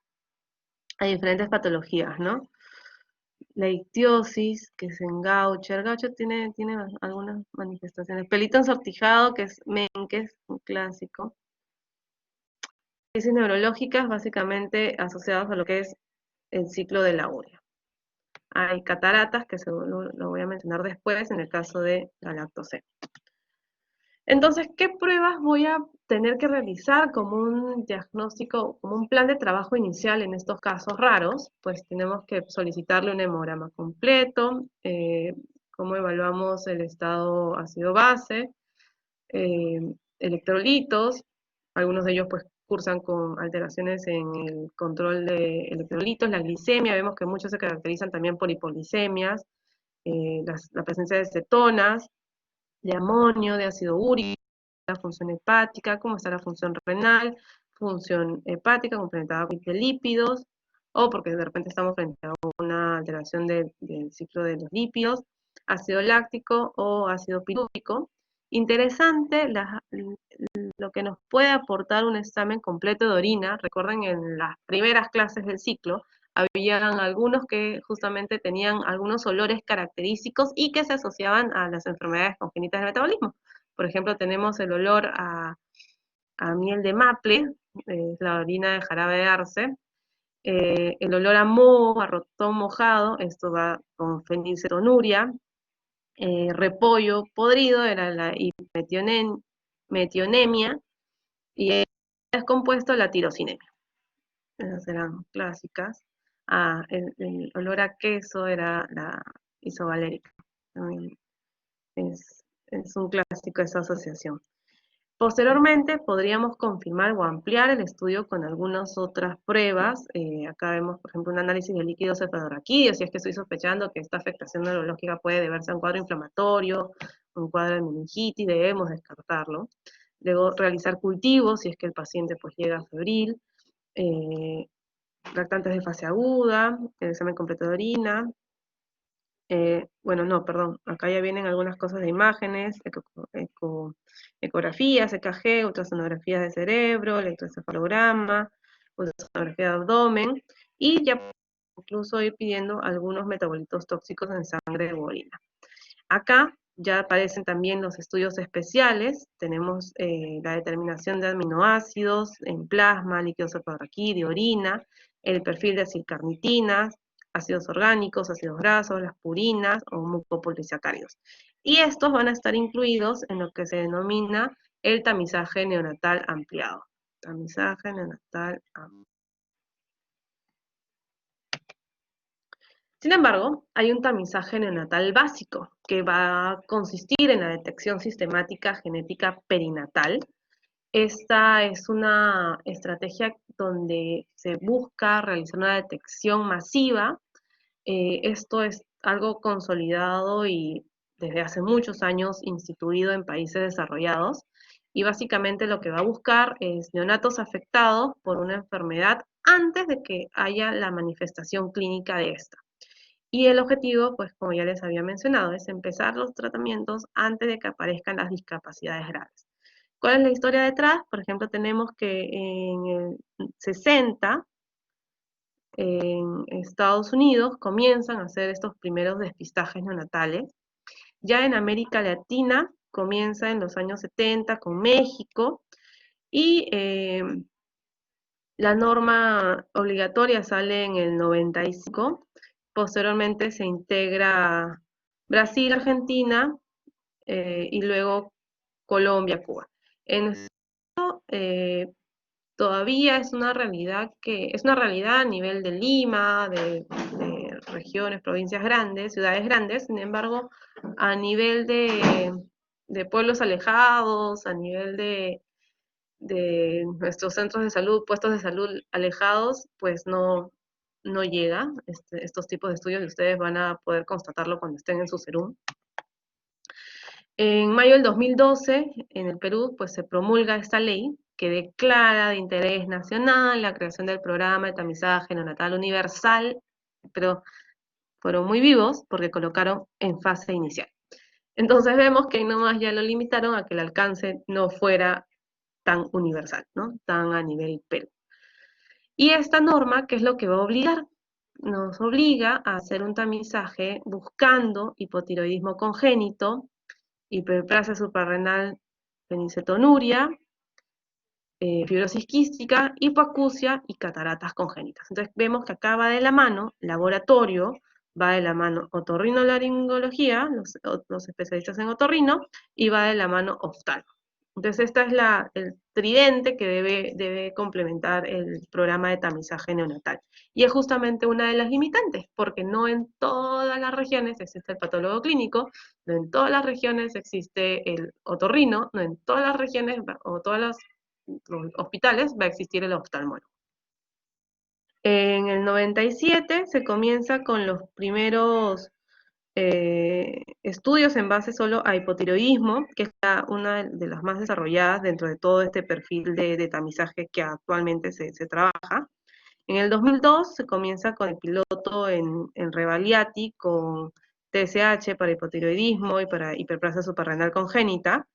patologías, ¿no? La ictiosis, que es en Gaucher. Gaucher tiene algunas manifestaciones. Pelito ensortijado, que es Menkes, un clásico. Crisis neurológicas, básicamente asociadas a lo que es el ciclo de la urea. Hay cataratas, que lo voy a mencionar después, en el caso de la lactosema. Entonces, ¿qué pruebas voy a tener que realizar como un diagnóstico, como un plan de trabajo inicial en estos casos raros? Pues tenemos que solicitarle un hemograma completo, cómo evaluamos el estado ácido-base, eh, electrolitos, algunos de ellos pues cursan con alteraciones en el control de electrolitos, la glicemia, vemos que muchos se caracterizan también por hipoglicemias, la presencia de cetonas, de amonio, de ácido úrico, la función hepática, cómo está la función renal, función hepática complementada con lípidos, o porque de repente estamos frente a una alteración del ciclo de los lípidos, ácido láctico o ácido pirúvico. Interesante lo que nos puede aportar un examen completo de orina. Recuerden, en las primeras clases del ciclo, habían algunos que justamente tenían algunos olores característicos y que se asociaban a las enfermedades congénitas del metabolismo. Por ejemplo, tenemos el olor a miel de maple, la orina de jarabe de arce, el olor a moho, a rotón mojado, esto va con fenilcetonuria, repollo podrido, era la metionemia, y es compuesto la tirosinemia. Esas eran clásicas. El olor a queso era la isovalérica. También es un clásico esa asociación. Posteriormente podríamos confirmar o ampliar el estudio con algunas otras pruebas. Acá vemos, por ejemplo, un análisis de líquidos cefalorraquídeos, si es que estoy sospechando que esta afectación neurológica puede deberse a un cuadro inflamatorio, un cuadro de meningitis, debemos descartarlo. Luego realizar cultivos, si es que el paciente pues llega febril, eh, lactantes de fase aguda, el examen completo de orina. Bueno, no, perdón, acá ya vienen algunas cosas de imágenes, ecografías, EKG, ultrasonografías de cerebro, electroencefalograma, ultrasonografía de abdomen, y ya incluso ir pidiendo algunos metabolitos tóxicos en sangre o orina. Acá ya aparecen también los estudios especiales, tenemos la determinación de aminoácidos en plasma, líquido cefalorraquídeo, orina, el perfil de acilcarnitinas, ácidos orgánicos, ácidos grasos, las purinas o mucopolisacáridos. Y estos van a estar incluidos en lo que se denomina el tamizaje neonatal ampliado. Tamizaje neonatal ampliado. Sin embargo, hay un tamizaje neonatal básico que va a consistir en la detección sistemática genética perinatal. Esta es una estrategia donde se busca realizar una detección masiva. Esto es algo consolidado y desde hace muchos años instituido en países desarrollados. Y básicamente lo que va a buscar es neonatos afectados por una enfermedad antes de que haya la manifestación clínica de esta. Y el objetivo, pues como ya les había mencionado, es empezar los tratamientos antes de que aparezcan las discapacidades graves. ¿Cuál es la historia detrás? Por ejemplo, tenemos que en el 60, en Estados Unidos, comienzan a hacer estos primeros despistajes neonatales. Ya en América Latina comienza en los años 70 con México, y la norma obligatoria sale en el 95. Posteriormente se integra Brasil, Argentina, y luego Colombia, Cuba. En esto, todavía es una realidad a nivel de Lima, de regiones, provincias grandes, ciudades grandes. Sin embargo, a nivel de pueblos alejados, a nivel de nuestros centros de salud, puestos de salud alejados, pues no llega estos tipos de estudios, y ustedes van a poder constatarlo cuando estén en su serum. En mayo del 2012, en el Perú, pues se promulga esta ley que declara de interés nacional la creación del programa de tamizaje neonatal universal, pero fueron muy vivos porque colocaron en fase inicial. Entonces vemos que ahí nomás ya lo limitaron a que el alcance no fuera tan universal, ¿no? Tan a nivel Perú. Y esta norma, ¿qué es lo que va a obligar? Nos obliga a hacer un tamizaje buscando hipotiroidismo congénito, hiperplasia suprarrenal fenicetonuria, fibrosis quística, hipoacusia y cataratas congénitas. Entonces vemos que acá va de la mano laboratorio, va de la mano otorrinolaringología, los especialistas en otorrino, y va de la mano oftalmo. Entonces esta es el tridente que debe complementar el programa de tamizaje neonatal. Y es justamente una de las limitantes, porque no en todas las regiones existe el patólogo clínico, no en todas las regiones existe el otorrino, no en todas las regiones o todas las hospitales va a existir el oftalmólogo. En el 97 se comienza con los primeros estudios en base solo a hipotiroidismo, que es una de las más desarrolladas dentro de todo este perfil de tamizaje que actualmente se trabaja. En el 2002 se comienza con el piloto en Revaliati con TSH para hipotiroidismo y para hiperplasia suprarrenal congénita.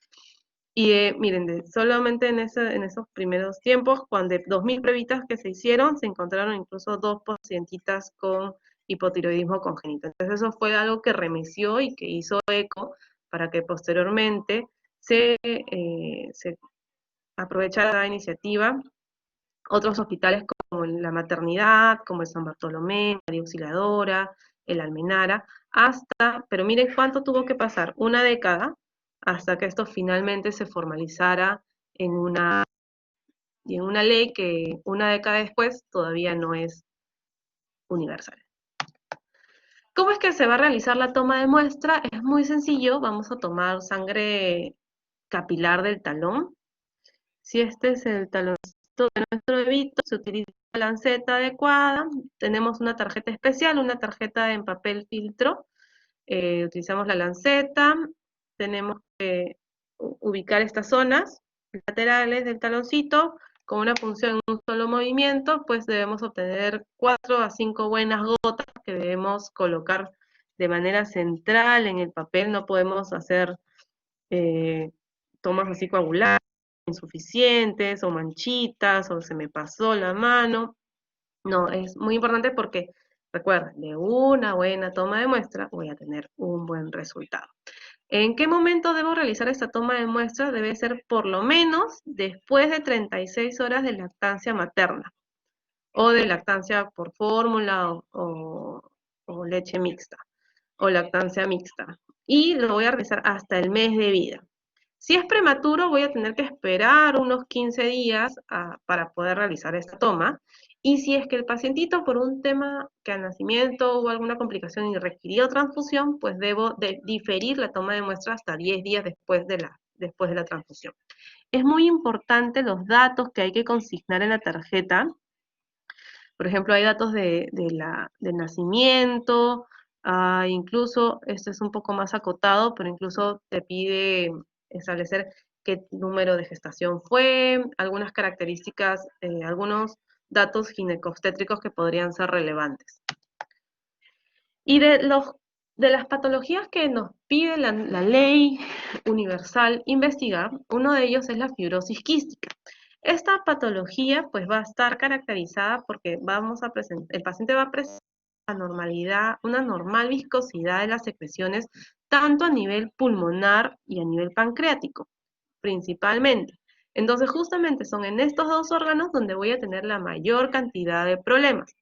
Y miren, solamente en esos primeros tiempos, cuando de 2.000 pruebitas que se hicieron, se encontraron incluso 2 pacientitas con hipotiroidismo congénito. Entonces eso fue algo que remeció y que hizo eco para que posteriormente se aprovechara la iniciativa. Otros hospitales como la Maternidad, como el San Bartolomé, María Auxiliadora, el Almenara, pero miren cuánto tuvo que pasar, una década, hasta que esto finalmente se formalizara en una ley que una década después todavía no es universal. ¿Cómo es que se va a realizar la toma de muestra? Es muy sencillo, vamos a tomar sangre capilar del talón. Si este es el taloncito de nuestro bebito, se utiliza la lanceta adecuada, tenemos una tarjeta especial, una tarjeta en papel filtro, utilizamos la lanceta, tenemos que ubicar estas zonas laterales del taloncito, con una punción en un solo movimiento, pues debemos obtener 4 a 5 buenas gotas que debemos colocar de manera central en el papel, no podemos hacer tomas así coaguladas, insuficientes, o manchitas, o se me pasó la mano. No, es muy importante porque, recuerden, de una buena toma de muestra voy a tener un buen resultado. ¿En qué momento debo realizar esta toma de muestra? Debe ser por lo menos después de 36 horas de lactancia materna, o de lactancia por fórmula o leche mixta, o lactancia mixta. Y lo voy a realizar hasta el mes de vida. Si es prematuro, voy a tener que esperar unos 15 días para poder realizar esta toma. Y si es que el pacientito, por un tema que al nacimiento hubo alguna complicación y requirió transfusión, pues debo diferir la toma de muestra hasta 10 días después de la transfusión. Es muy importante los datos que hay que consignar en la tarjeta. Por ejemplo, hay datos del nacimiento, incluso, esto es un poco más acotado, pero incluso te pide establecer qué número de gestación fue, algunas características, algunos datos ginecobstétricos que podrían ser relevantes. Y de las patologías que nos pide la ley universal investigar, uno de ellos es la fibrosis quística. Esta patología pues va a estar caracterizada porque el paciente va a presentar una normal viscosidad de las secreciones, tanto a nivel pulmonar y a nivel pancreático, principalmente. Entonces justamente son en estos dos órganos donde voy a tener la mayor cantidad de problemas.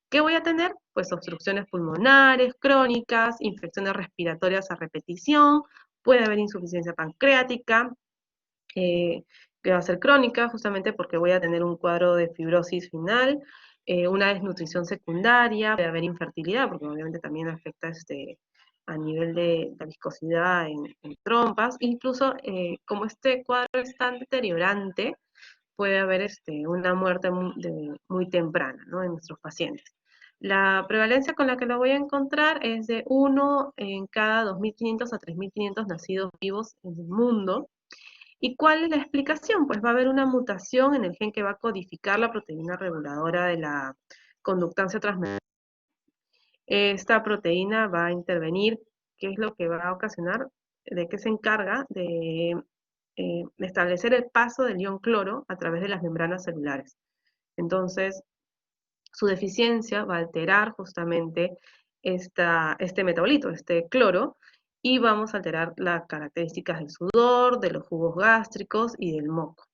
¿Qué voy a tener? Pues obstrucciones pulmonares, crónicas, infecciones respiratorias a repetición, puede haber insuficiencia pancreática, que va a ser crónica, justamente porque voy a tener un cuadro de fibrosis final, una desnutrición secundaria, puede haber infertilidad, porque obviamente también afecta a nivel de la viscosidad en trompas, incluso como este cuadro es tan deteriorante, puede haber una muerte muy temprana, ¿no?, en nuestros pacientes. La prevalencia con la que lo voy a encontrar es de 1 en cada 2.500 a 3.500 nacidos vivos en el mundo. ¿Y cuál es la explicación? Pues va a haber una mutación en el gen que va a codificar la proteína reguladora de la conductancia transmembrana. Esta proteína va a intervenir, ¿qué es lo que va a ocasionar? ¿De qué se encarga? De establecer el paso del ion cloro a través de las membranas celulares. Entonces, su deficiencia va a alterar justamente este metabolito, este cloro, y vamos a alterar las características del sudor, de los jugos gástricos y del moco.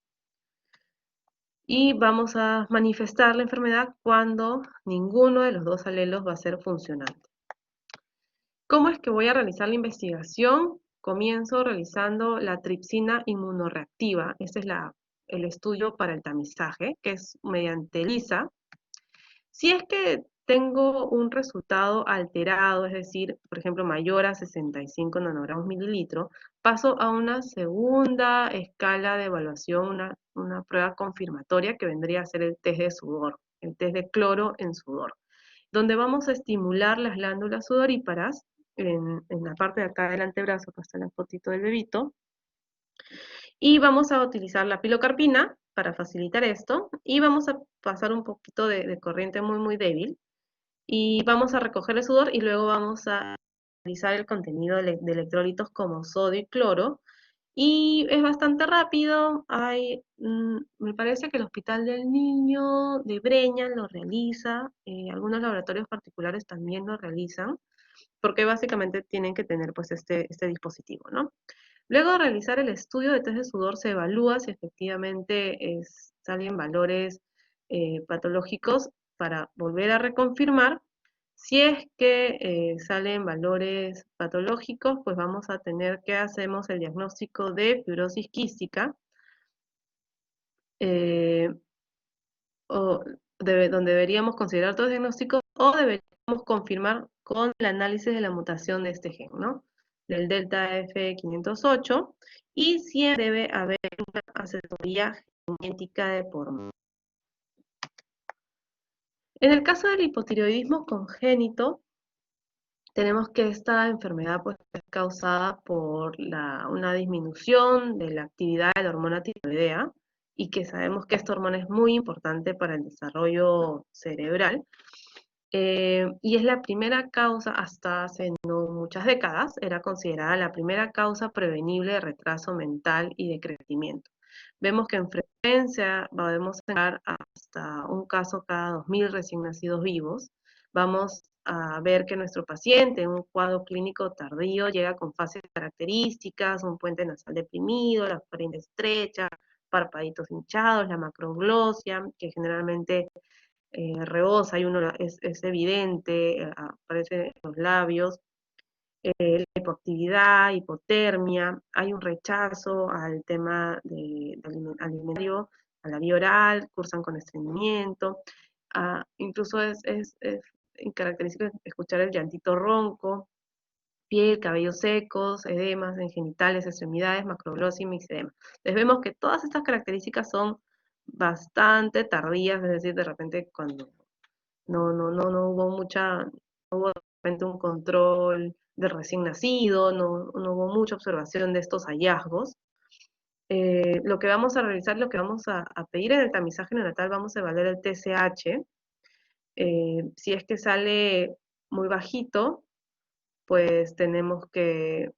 Y vamos a manifestar la enfermedad cuando ninguno de los dos alelos va a ser funcionante. ¿Cómo es que voy a realizar la investigación? Comienzo realizando la tripsina inmunorreactiva. Este es el estudio para el tamizaje, que es mediante ELISA. Si es que tengo un resultado alterado, es decir, por ejemplo, mayor a 65 nanogramos mililitro, paso a una segunda escala de evaluación, una prueba confirmatoria que vendría a ser el test de sudor, el test de cloro en sudor, donde vamos a estimular las glándulas sudoríparas en la parte de acá del antebrazo, acá está la fotito del bebito, y vamos a utilizar la pilocarpina para facilitar esto, y vamos a pasar un poquito de corriente muy, muy débil, y vamos a recoger el sudor y luego vamos a analizar el contenido de electrolitos como sodio y cloro. Y es bastante rápido, me parece que el Hospital del Niño de Breña lo realiza, algunos laboratorios particulares también lo realizan, porque básicamente tienen que tener pues este dispositivo, ¿no? Luego de realizar el estudio de test de sudor se evalúa si efectivamente salen valores patológicos para volver a reconfirmar. Si es que salen valores patológicos, pues vamos a tener que hacemos el diagnóstico de fibrosis quística, eh, donde deberíamos considerar otros diagnósticos o deberíamos confirmar con el análisis de la mutación de este gen, ¿no? Del delta F508, y siempre debe haber una asesoría genética de por medio. En el caso del hipotiroidismo congénito, tenemos que esta enfermedad pues, es causada por una disminución de la actividad de la hormona tiroidea, y que sabemos que esta hormona es muy importante para el desarrollo cerebral. Y es la primera causa, hasta hace no muchas décadas, era considerada la primera causa prevenible de retraso mental y de crecimiento. Vemos que en frecuencia podemos tener hasta un caso cada 2.000 recién nacidos vivos. Vamos a ver que nuestro paciente en un cuadro clínico tardío llega con fases características, un puente nasal deprimido, la faringe estrecha, párpaditos hinchados, la macroglosia, que generalmente rebosa, es evidente, aparece en los labios, la hipoactividad, hipotermia, hay un rechazo al tema alimentario, a la vía oral, cursan con estreñimiento, incluso es característico escuchar el llantito ronco, piel, cabellos secos, edemas en genitales, extremidades, macroglosia y mixedema. Entonces vemos que todas estas características son bastante tardías, es decir, de repente cuando no hubo de repente un control del recién nacido, no hubo mucha observación de estos hallazgos. Lo que vamos a realizar, lo que vamos a pedir en el tamizaje neonatal, vamos a evaluar el TSH. Si es que sale muy bajito, pues tenemos que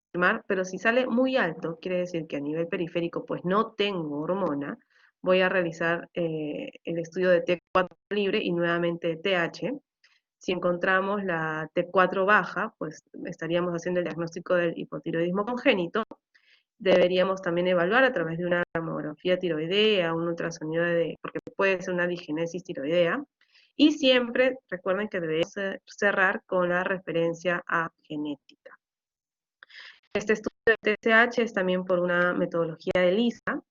confirmar, pero si sale muy alto, quiere decir que a nivel periférico pues no tengo hormona, voy a realizar el estudio de T4 libre y nuevamente TH. Si encontramos la T4 baja, pues estaríamos haciendo el diagnóstico del hipotiroidismo congénito. Deberíamos también evaluar a través de una mamografía tiroidea, un ultrasonido porque puede ser una digenesis tiroidea. Y siempre recuerden que debemos cerrar con la referencia a genética. Este estudio de TSH es también por una metodología de ELISA.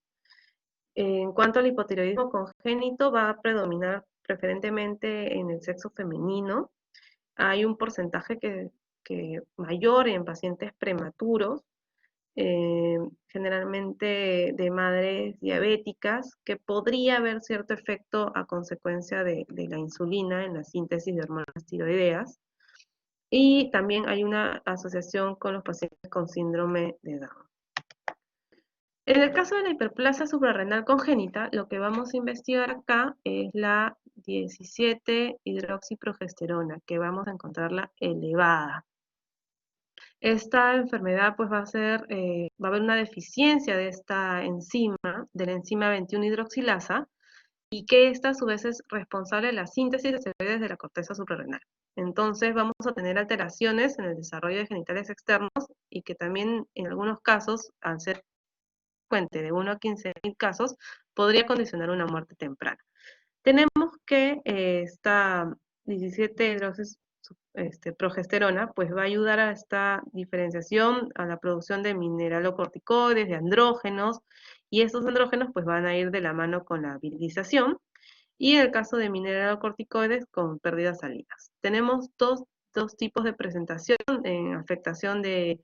En cuanto al hipotiroidismo congénito, va a predominar preferentemente en el sexo femenino. Hay un porcentaje que mayor en pacientes prematuros, generalmente de madres diabéticas, que podría haber cierto efecto a consecuencia de la insulina en la síntesis de hormonas tiroideas. Y también hay una asociación con los pacientes con síndrome de Down. En el caso de la hiperplasia suprarrenal congénita, lo que vamos a investigar acá es la 17-hidroxiprogesterona, que vamos a encontrarla elevada. Esta enfermedad pues va a haber una deficiencia de esta enzima, de la enzima 21-hidroxilasa, y que esta a su vez es responsable de la síntesis de esteroides de la corteza suprarrenal. Entonces vamos a tener alteraciones en el desarrollo de genitales externos y que también en algunos casos, al ser frecuente de 1 a 15.000 casos, podría condicionar una muerte temprana. Tenemos que esta 17 progesterona pues va a ayudar a esta diferenciación, a la producción de mineralocorticoides, de andrógenos, y estos andrógenos pues van a ir de la mano con la virilización, y en el caso de mineralocorticoides con pérdidas salinas. Tenemos dos tipos de presentación en afectación de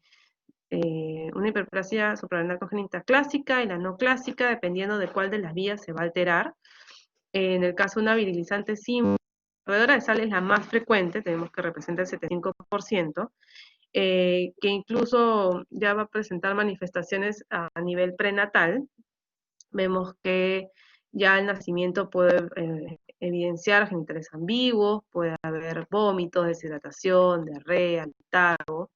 una hiperplasia suprarrenal congénita clásica y la no clásica, dependiendo de cuál de las vías se va a alterar. En el caso de una virilizante simple, la corredora de sal es la más frecuente, tenemos que representa el 75%, que incluso ya va a presentar manifestaciones a nivel prenatal. Vemos que ya el nacimiento puede evidenciar genitales ambiguos, puede haber vómitos, deshidratación, diarrea, letargo.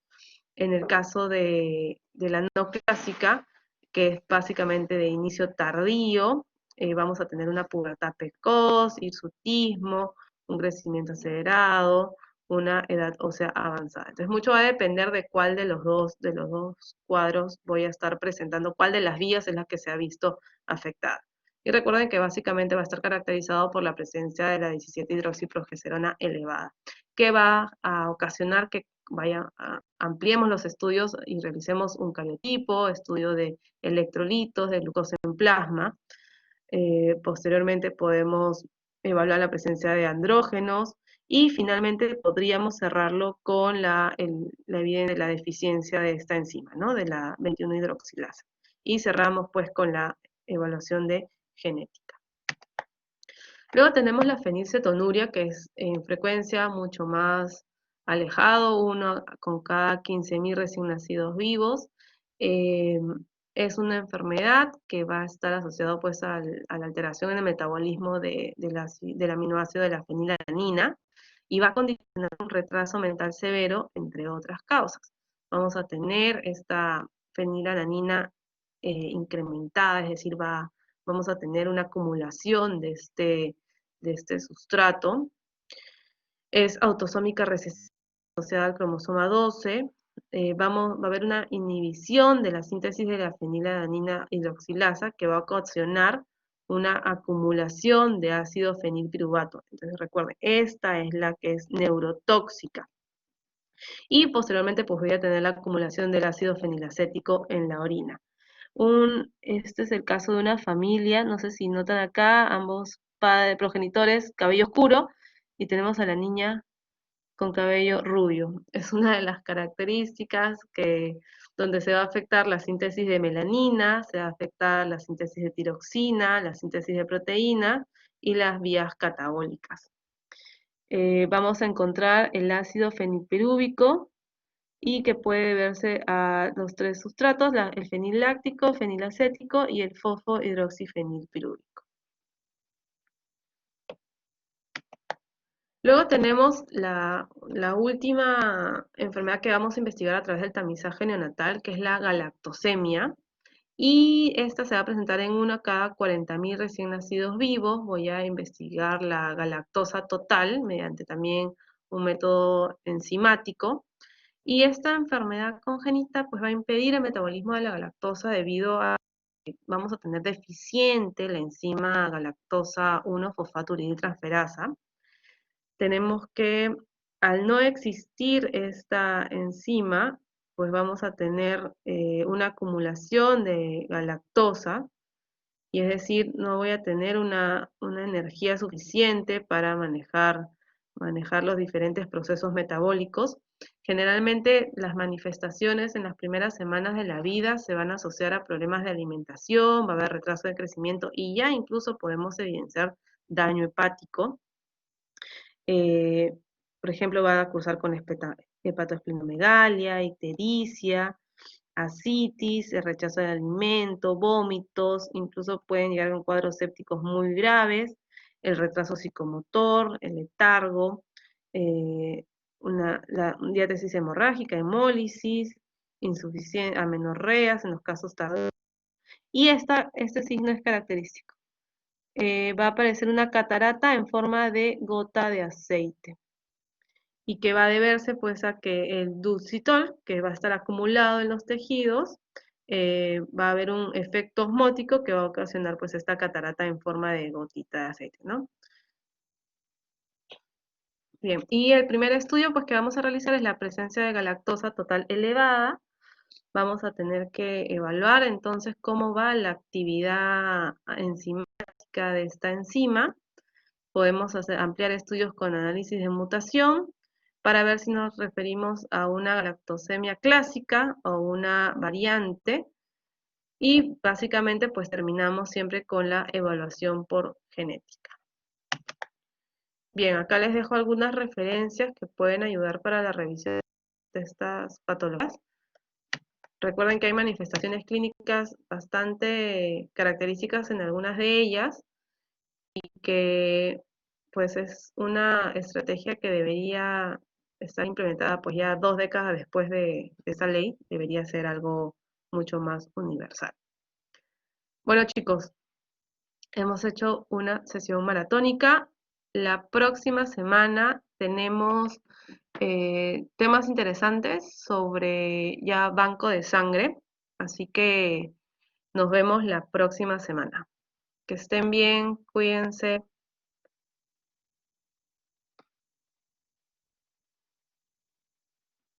En el caso de la no clásica, que es básicamente de inicio tardío, vamos a tener una pubertad precoz, hirsutismo, un crecimiento acelerado, una edad ósea avanzada. Entonces mucho va a depender de cuál de los dos cuadros voy a estar presentando, cuál de las vías es la que se ha visto afectada. Y recuerden que básicamente va a estar caracterizado por la presencia de la 17-hidroxiprogesterona elevada, que va a ocasionar que ampliemos los estudios y realicemos un cariotipo, estudio de electrolitos, de glucosa en plasma. Posteriormente podemos evaluar la presencia de andrógenos y finalmente podríamos cerrarlo con la evidencia de la deficiencia de esta enzima, ¿no? De la 21-hidroxilasa. Y cerramos pues con la evaluación de genética. Luego tenemos la fenilcetonuria, que es en frecuencia mucho más alejado, uno con cada 15.000 recién nacidos vivos. Es una enfermedad que va a estar asociada pues a la alteración en el metabolismo del aminoácido de la fenilalanina y va a condicionar un retraso mental severo, entre otras causas. Vamos a tener esta fenilalanina incrementada, es decir, vamos a tener una acumulación de este sustrato. Es autosómica recesiva asociada al cromosoma 12. Va a haber una inhibición de la síntesis de la fenilalanina hidroxilasa que va a ocasionar una acumulación de ácido fenilpiruvato. Entonces recuerden, esta es la que es neurotóxica. Y posteriormente pues voy a tener la acumulación del ácido fenilacético en la orina. Este es el caso de una familia, no sé si notan acá, ambos padres, progenitores, cabello oscuro, y tenemos a la niña con cabello rubio. Es una de las características donde se va a afectar la síntesis de melanina, se va a afectar la síntesis de tiroxina, la síntesis de proteína y las vías catabólicas. Vamos a encontrar el ácido fenilpirúvico, y que puede verse a los tres sustratos, el feniláctico, fenilacético y el fosfohidroxifenilpirúvico. Luego tenemos la última enfermedad que vamos a investigar a través del tamizaje neonatal, que es la galactosemia, y esta se va a presentar en 1 cada 40.000 recién nacidos vivos. Voy a investigar la galactosa total mediante también un método enzimático. Y esta enfermedad congénita pues va a impedir el metabolismo de la galactosa debido a que vamos a tener deficiente la enzima galactosa 1-fosfaturidiltransferasa. Tenemos que, al no existir esta enzima, pues vamos a tener una acumulación de galactosa, y es decir, no voy a tener una energía suficiente para manejar los diferentes procesos metabólicos. Generalmente las manifestaciones en las primeras semanas de la vida se van a asociar a problemas de alimentación, va a haber retraso de crecimiento y ya incluso podemos evidenciar daño hepático. Eh, por ejemplo, va a cursar con hepatoesplenomegalia, ictericia, ascitis, el rechazo del alimento, vómitos, incluso pueden llegar a cuadros sépticos muy graves, el retraso psicomotor, el letargo, eh, la diátesis hemorrágica, hemólisis, insuficiencia, amenorreas en los casos tardíos. Y este signo es característico. Va a aparecer una catarata en forma de gota de aceite y que va a deberse pues a que el dulcitol, que va a estar acumulado en los tejidos, va a haber un efecto osmótico que va a ocasionar pues esta catarata en forma de gotita de aceite, ¿no? Bien, y el primer estudio pues que vamos a realizar es la presencia de galactosa total elevada. Vamos a tener que evaluar entonces cómo va la actividad enzimática de esta enzima. Podemos ampliar estudios con análisis de mutación para ver si nos referimos a una galactosemia clásica o una variante. Y básicamente pues terminamos siempre con la evaluación por genética. Bien, acá les dejo algunas referencias que pueden ayudar para la revisión de estas patologías. Recuerden que hay manifestaciones clínicas bastante características en algunas de ellas y que pues es una estrategia que debería estar implementada pues ya 2 décadas después de esa ley, debería ser algo mucho más universal. Bueno chicos, hemos hecho una sesión maratónica. La próxima semana tenemos temas interesantes sobre ya banco de sangre, así que nos vemos la próxima semana. Que estén bien, cuídense.